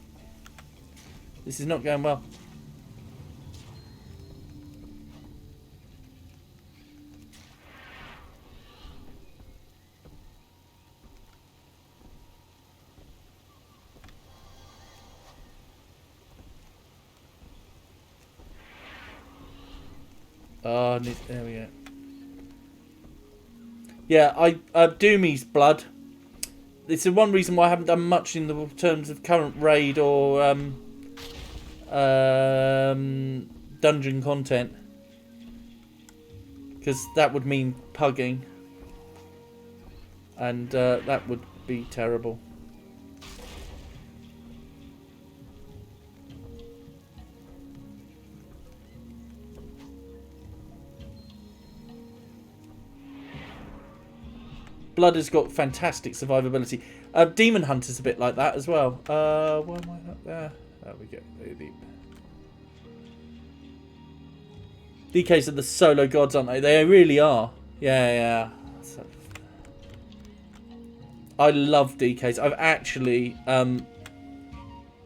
This is not going well. Oh, there we go. Yeah, Doomy's blood. This is one reason why I haven't done much in the terms of current raid or dungeon content. Because that would mean pugging. And that would be terrible. Blood has got fantastic survivability. Demon Hunter's a bit like that as well. Why am I not there? There we go. DKs are the solo gods, aren't they? They really are. Yeah. So, I love DKs. I've actually there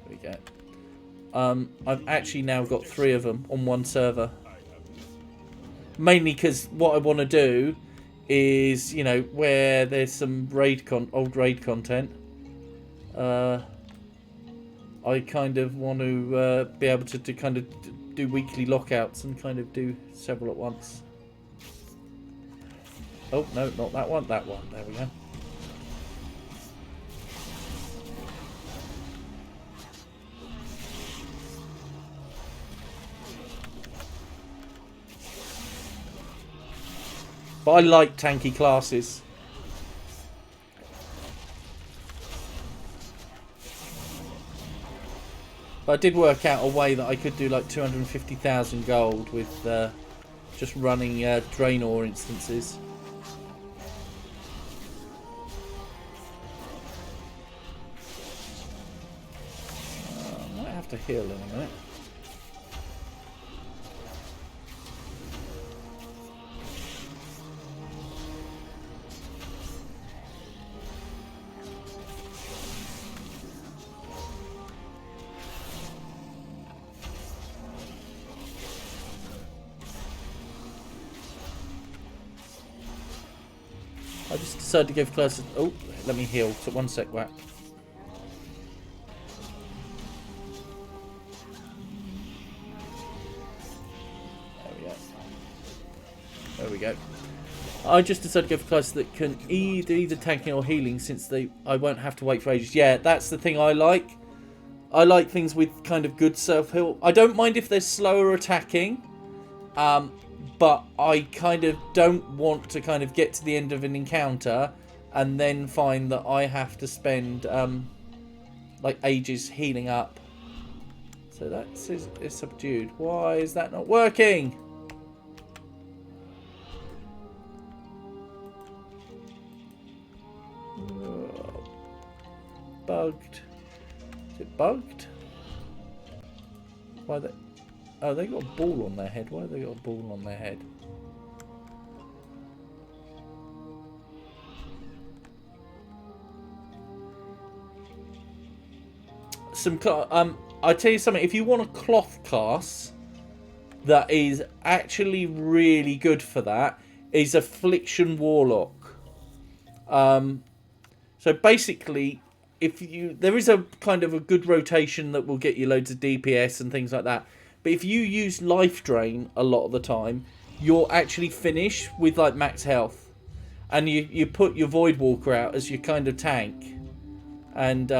we go. I've actually now got 3 of them on one server. Mainly because what I want to do is, you know, where there's some old raid content, I kind of want to be able to kind of do weekly lockouts and kind of do several at once. Oh no, not that one. That one. There we go. But I like tanky classes. But I did work out a way that I could do like 250,000 gold with just running Draenor instances. I might have to heal in a minute. I just decided to go for closer. Oh, let me heal. So 1 sec, whack. There we go. I just decided to go for classes that can either tanking or healing, since I won't have to wait for ages. Yeah, that's the thing I like. I like things with kind of good self-heal. I don't mind if they're slower attacking. But I kind of don't want to kind of get to the end of an encounter and then find that I have to spend like ages healing up. So that is subdued. Why is that not working? Bugged. Is it bugged? Why that? Oh, they got a ball on their head. Why have they got a ball on their head? I tell you something. If you want a cloth cast that is actually really good for that, is Affliction Warlock. So basically, there is a kind of a good rotation that will get you loads of DPS and things like that. But if you use Life Drain a lot of the time, you're actually finished with like max health. And you put your Void Walker out as your kind of tank. And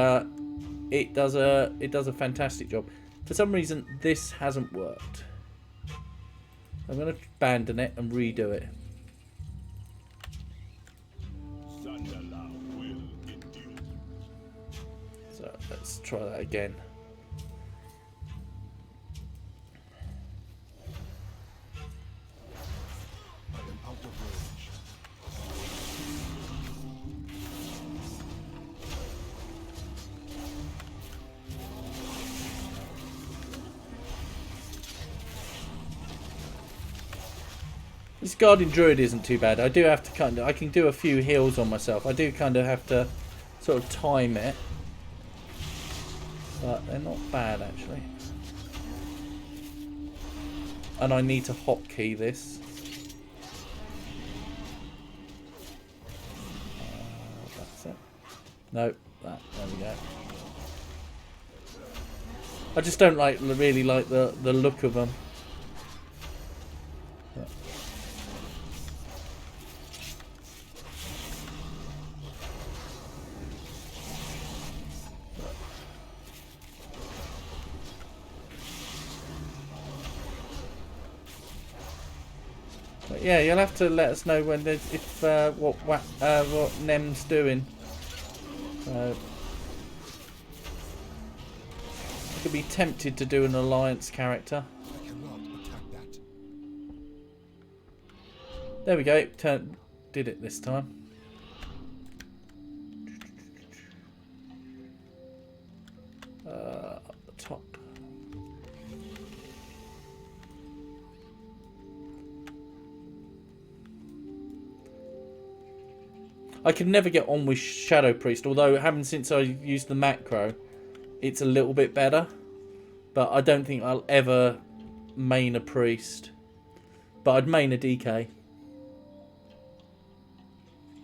it does a fantastic job. For some reason, this hasn't worked. I'm going to abandon it and redo it. So let's try that again. This Guardian Druid isn't too bad. I do have to I can do a few heals on myself. I do kind of have to sort of time it. But they're not bad, actually. And I need to hotkey this. That's it. No, there we go. I just don't really like the look of them. Yeah, you'll have to let us know when there's what Nem's doing. I could be tempted to do an alliance character. I cannot attack that. There we go. Did it this time. Up the top. I could never get on with Shadow Priest, although having since I used the macro, it's a little bit better. But I don't think I'll ever main a priest. But I'd main a DK.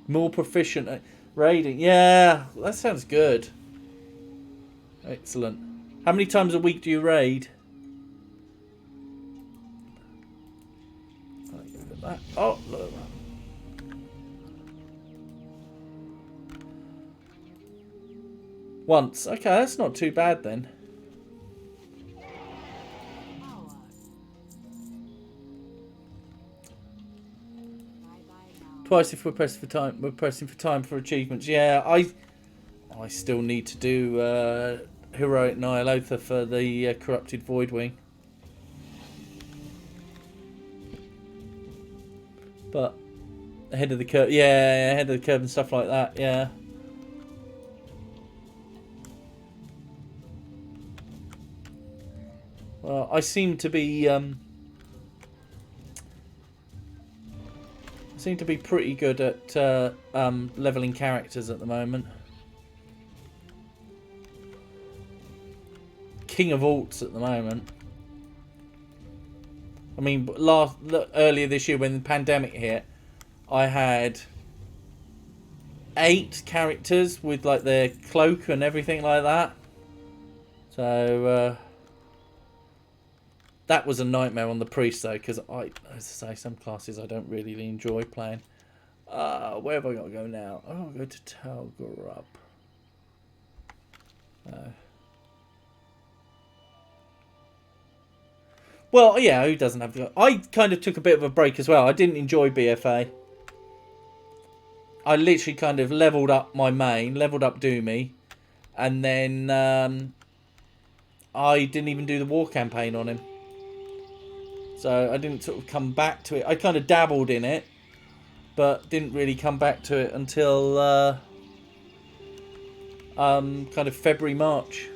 More proficient at raiding. Yeah, that sounds good. Excellent. How many times a week do you raid? Oh, look. Once. Okay, that's not too bad then. Twice if we're pressing for time. We're pressing for time for achievements. Yeah, I still need to do Heroic Nyalotha for the Corrupted Voidwing. But ahead of the curve, yeah, ahead of the curve and stuff like that, yeah. Well, I seem to be pretty good at leveling characters at the moment. King of Alts at the moment. I mean, earlier this year when the pandemic hit, I had 8 characters with like their cloak and everything like that. So that was a nightmare on the priest though, because as I say, some classes I don't really enjoy playing. Where have I got to go now? Oh, I'll go to Tal'Garup. Well, yeah, who doesn't have to? I kind of took a bit of a break as well. I didn't enjoy BFA. I literally kind of leveled up my main, leveled up Doomy, and then I didn't even do the war campaign on him. So I didn't sort of come back to it. I kind of dabbled in it, but didn't really come back to it until kind of February, March.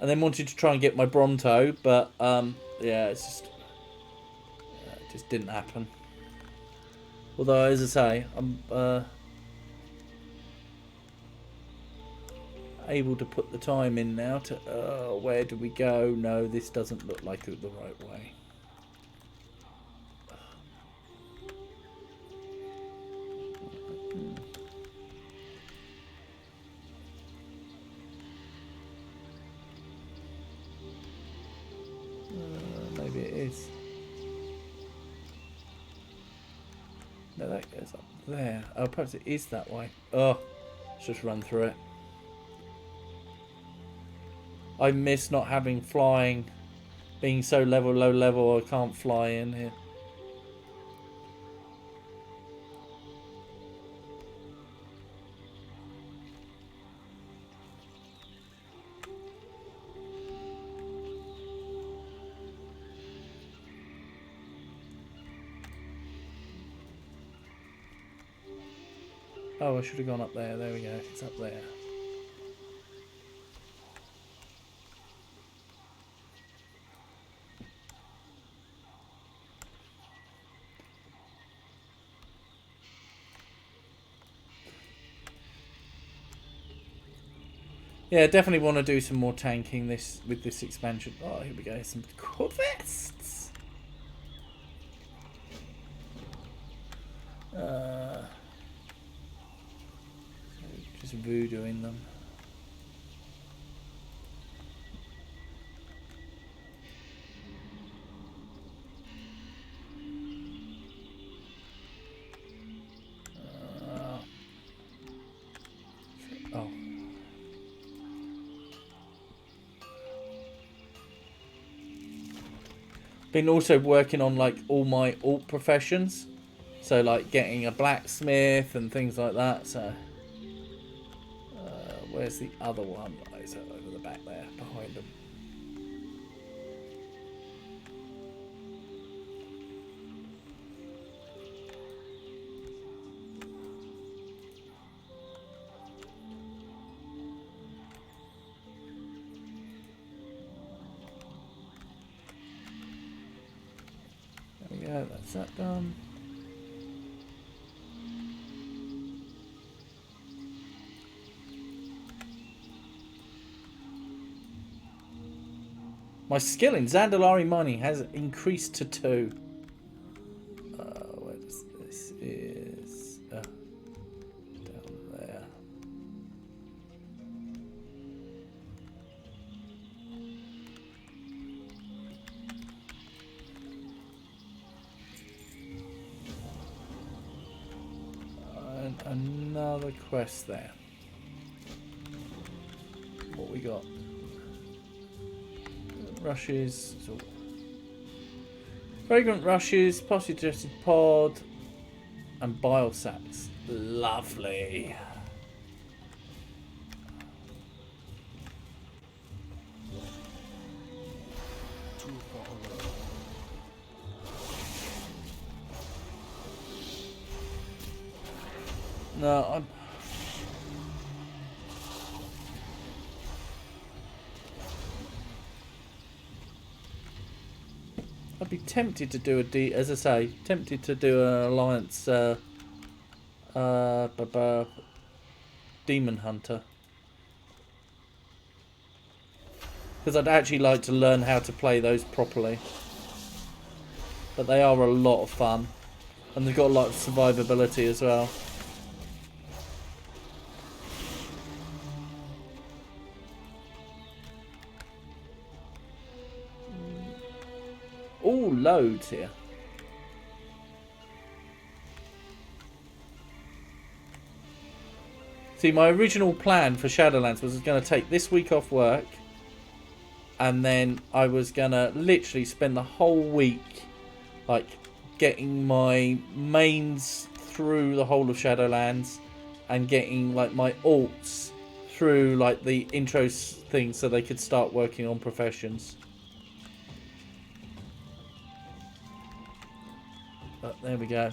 And then wanted to try and get my Bronto, but yeah, it just didn't happen. Although, as I say, I'm able to put the time in now to where do we go? No, this doesn't look like the right way. Maybe it is. No, that goes up there. Oh, perhaps it is that way. Oh, let's just run through it. I miss not having flying, being so low level. I can't fly in here. Oh, I should have gone up there. There we go. It's up there. Yeah, definitely want to do some more tanking with this expansion. Oh, here we go. Some quests. Just voodooing them. Oh. Been also working on like all my alt professions. So like getting a blacksmith and things like that. So where's the other one? Oh, is it over the back there behind them? There we go, that's that done. My skill in Zandalari mining has increased to 2. Where does this is? Down there. And another quest there. What we got? Rushes, so fragrant rushes, possibly digested pod, and bile sacs. Lovely. No, I'd be tempted to do as I say, tempted to do an alliance demon hunter, because I'd actually like to learn how to play those properly. But they are a lot of fun, and they've got a lot of survivability as well. All loads here. See, my original plan for Shadowlands was going to take this week off work, and then I was going to literally spend the whole week like getting my mains through the whole of Shadowlands and getting like my alts through like the intro thing so they could start working on professions. But there we go.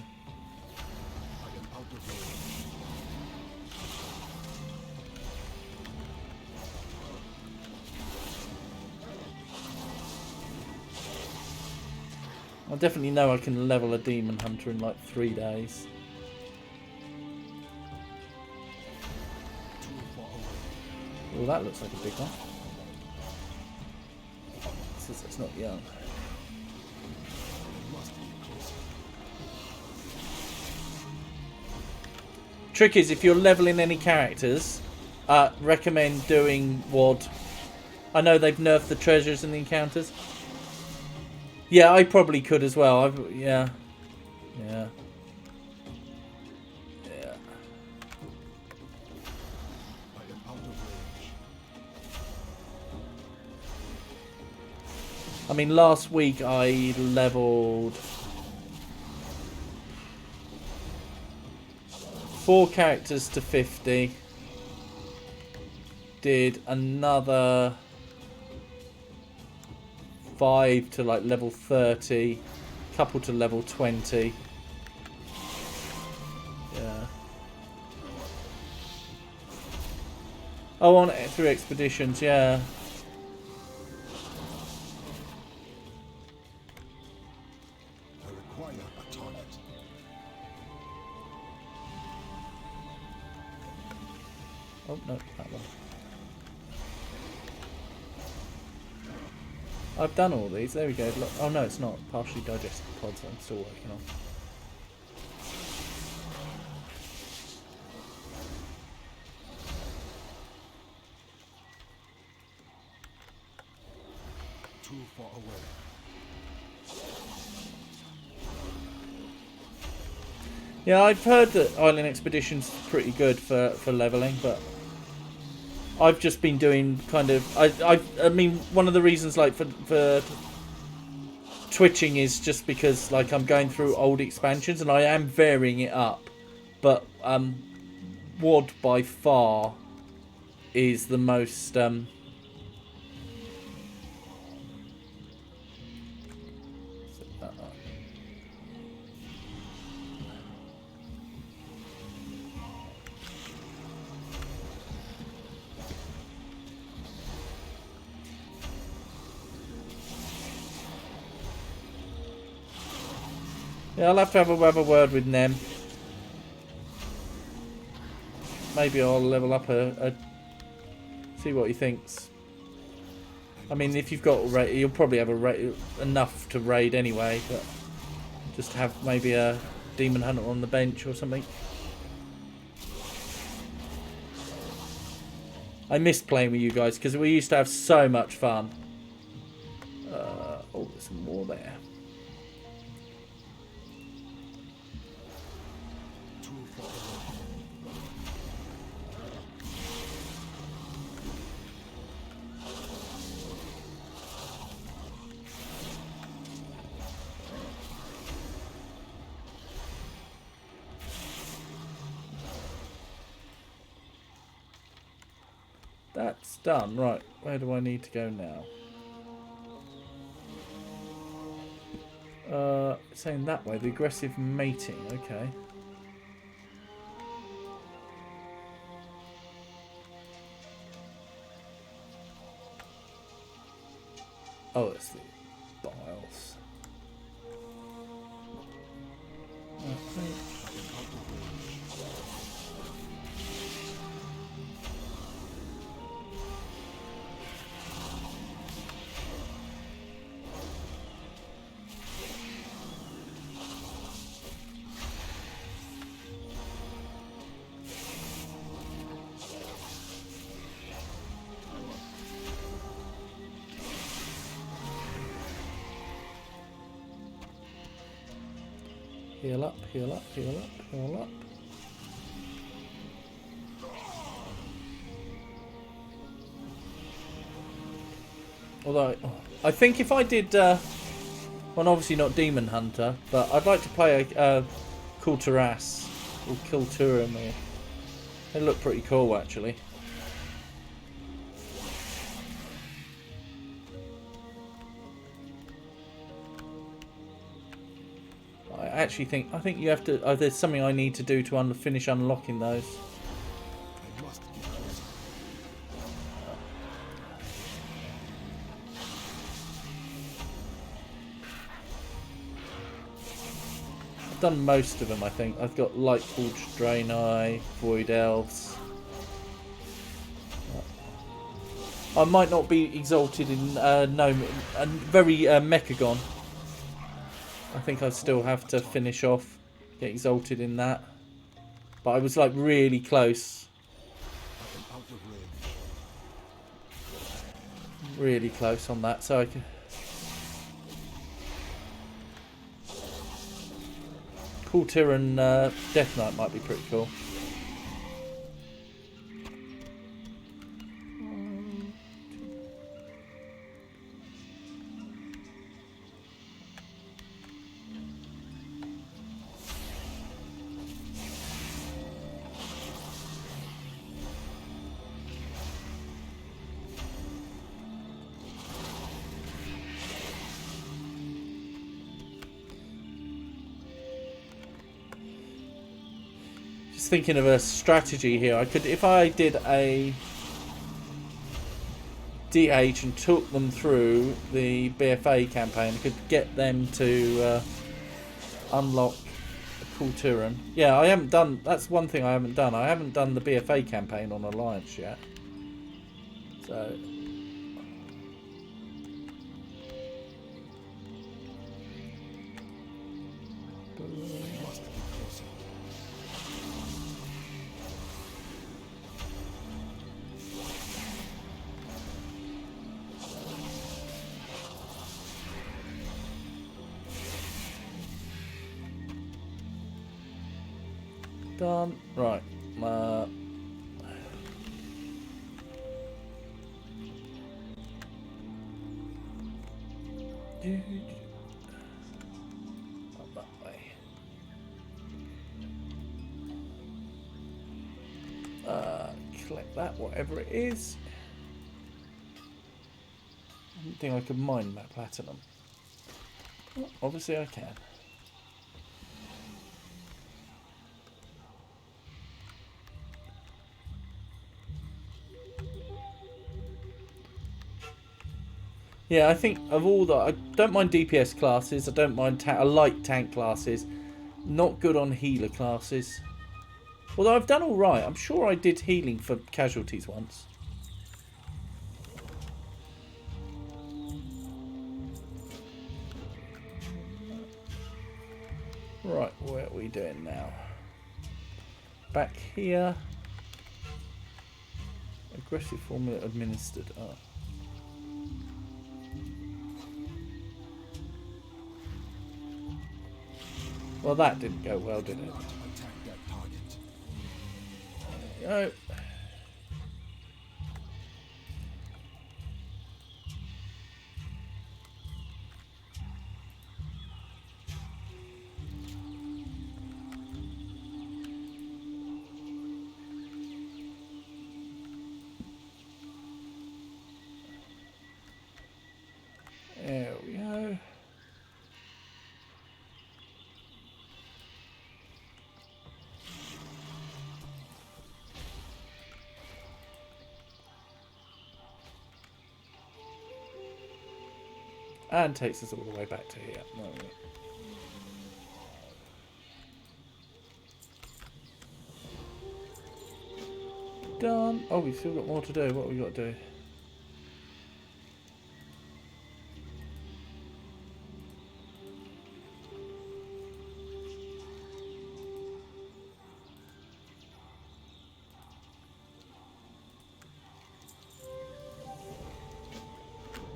I definitely know I can level a demon hunter in like 3 days. Well, that looks like a big one. It says it's not young. Trick is, if you're leveling any characters, recommend doing WOD. I know they've nerfed the treasures and the encounters. Yeah, I probably could as well. Yeah. I mean, last week I leveled 4 characters to 50. Did another 5 to like level 30. Couple to level 20. Yeah. Oh, on through expeditions, yeah. Oh, no, that one. I've done all these. There we go. Look. Oh, no, it's not. Partially digested pods I'm still working on. Too far away. Yeah, I've heard that Island Expedition's pretty good for leveling, but I've just been doing kind of I mean, one of the reasons like for twitching is just because like I'm going through old expansions and I am varying it up, but WoD by far is the most yeah, I'll have to have a word with Nem. Maybe I'll level up see what he thinks. I mean, if you've got a raid, you'll probably have enough to raid anyway, but just have maybe a Demon Hunter on the bench or something. I miss playing with you guys because we used to have so much fun. Oh, there's some more there. That's done. Right, where do I need to go now? Saying that way, the aggressive mating, okay. Oh, it's the biles. Okay. Heal up, heal up, heal up, heal up. Although, I think if I did, well, obviously not Demon Hunter, but I'd like to play a Kulturas or Kulturum. They look pretty cool, actually. I think you have to. There's something I need to do to finish unlocking those. I've done most of them. I think I've got Lightforged Draenei, Void Elves. I might not be exalted in Gnome and very Mechagon. I think I still have to finish off, get exalted in that. But I was like really close. Really close on that, so I can... Kultiran Death Knight might be pretty cool. Thinking of a strategy here. I could, if I did a DH and took them through the BFA campaign, I could get them to unlock Kulturan. Yeah, I haven't done. That's one thing I haven't done. I haven't done the BFA campaign on Alliance yet. So. Done. Right. collect that, whatever it is. I didn't think I could mine that platinum. Well, obviously I can. Yeah, I think of all the... I don't mind DPS classes. I don't mind... I like tank classes. Not good on healer classes. Although I've done alright. I'm sure I did healing for casualties once. Right, what are we doing now? Back here. Aggressive formula administered. Oh. Well, that didn't go well, did it? There we go. There we go. And takes us all the way back to here. No. Done. Oh, we've still got more to do. What have we got to do?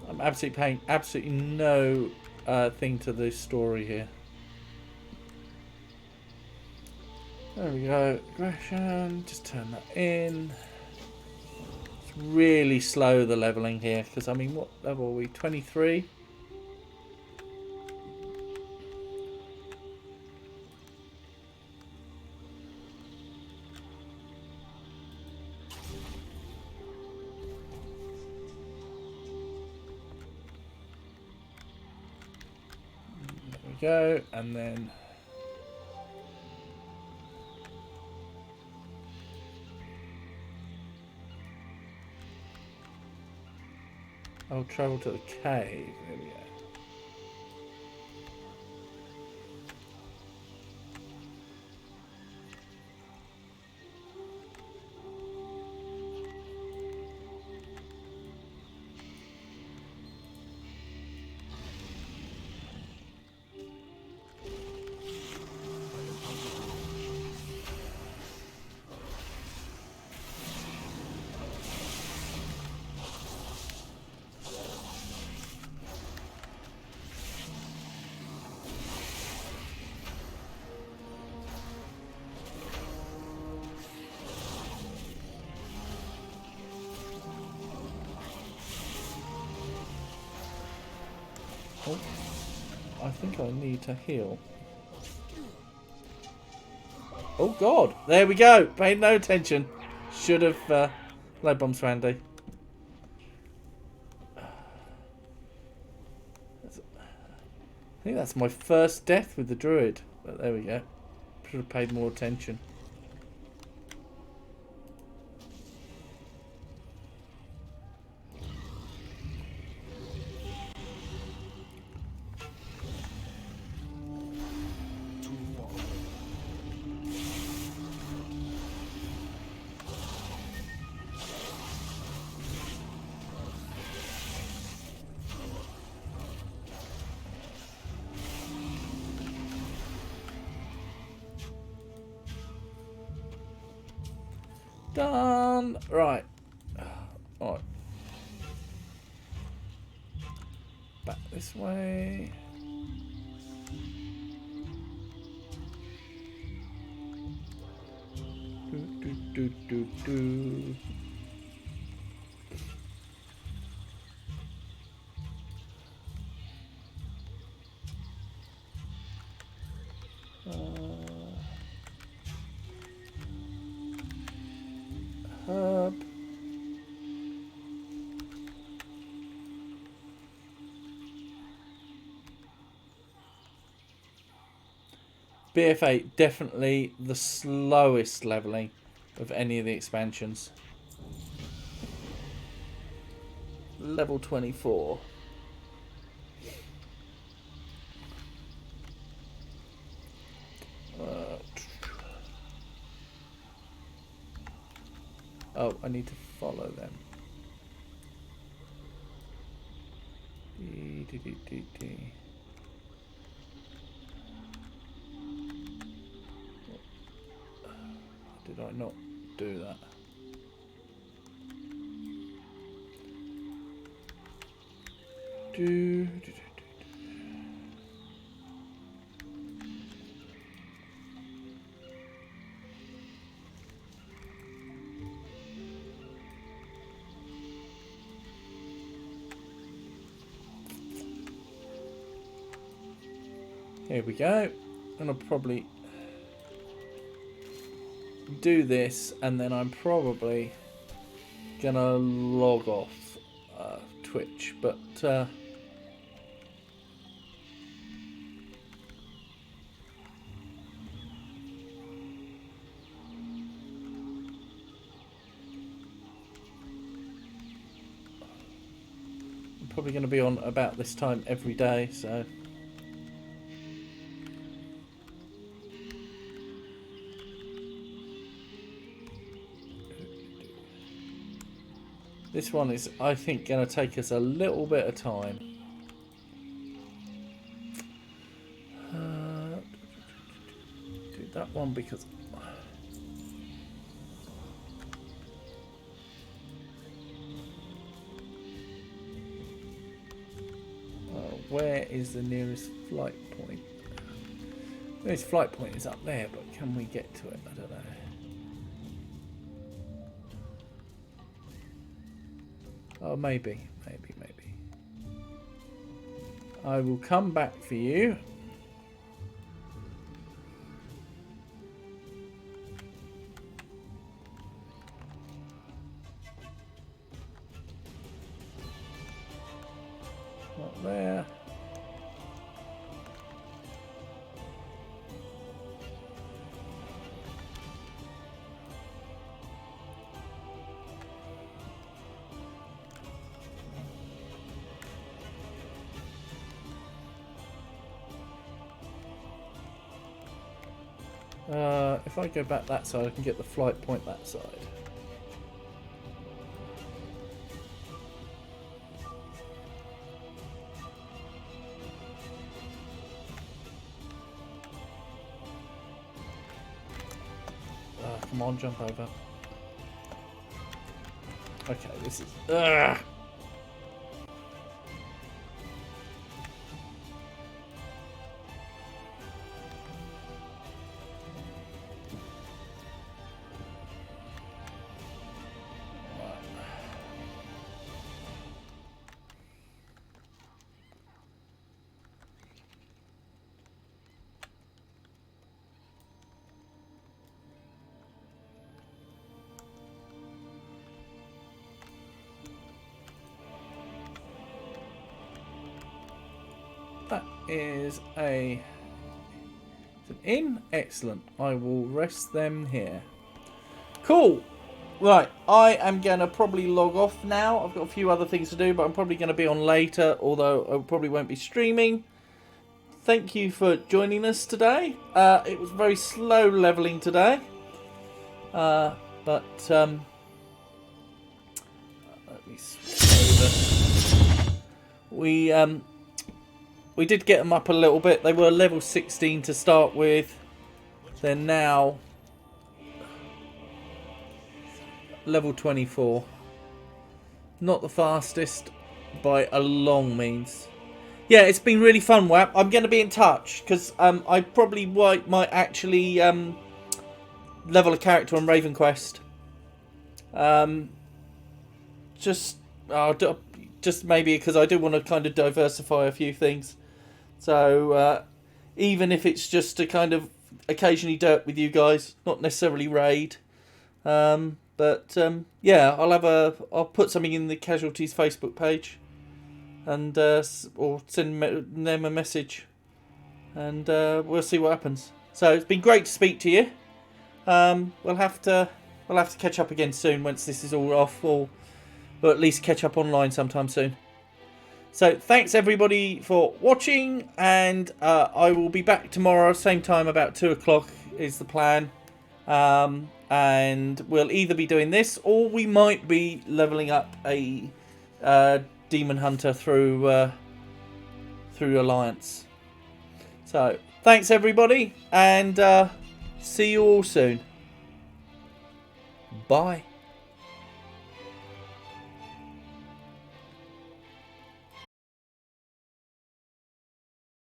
I'm absolutely paying absolutely no thing to this story here. There we go. Aggression. Just turn that in. It's really slow, the leveling here. Because, I mean, what level are we? 23? Go, and then I'll travel to the cave. There we go. Oh, I think I need to heal. Oh god, there we go. Paid no attention. Should have load bombs for Andy. I think that's my first death with the druid. But there we go. Should have paid more attention. Done. Right. Alright. Back this way. Do. Herb. BF8 definitely the slowest leveling of any of the expansions. Level 24. Oh, I need to follow them. Did I not do that? Here we go. I'm gonna probably do this, and then I'm probably gonna log off Twitch, but I'm probably going to be on about this time every day, so this one is, I think, going to take us a little bit of time. Do that one because where is the nearest flight point? The nearest flight point is up there, but can we get to it? I don't know. Oh, maybe. I will come back for you. Not there. If I go back that side, I can get the flight point that side. Come on, jump over. Okay, this is... That is an inn. Excellent. I will rest them here. Cool. Right. I am going to probably log off now. I've got a few other things to do, but I'm probably going to be on later, although I probably won't be streaming. Thank you for joining us today. It was very slow leveling today. But let me switch over. We did get them up a little bit. They were level 16 to start with. They're now level 24. Not the fastest by a long means. Yeah, it's been really fun, WAP. I'm going to be in touch because I probably might actually level a character on Raven Quest. Just maybe because I do want to kind of diversify a few things. So even if it's just to kind of occasionally do it with you guys, not necessarily raid. Yeah, I'll put something in the Casualties Facebook page, and or send them a message, and we'll see what happens. So it's been great to speak to you. We'll have to catch up again soon once this is all off, or at least catch up online sometime soon. So thanks everybody for watching, and I will be back tomorrow, same time, about 2 o'clock is the plan. And we'll either be doing this, or we might be leveling up a Demon Hunter through Alliance. So thanks everybody, and see you all soon. Bye.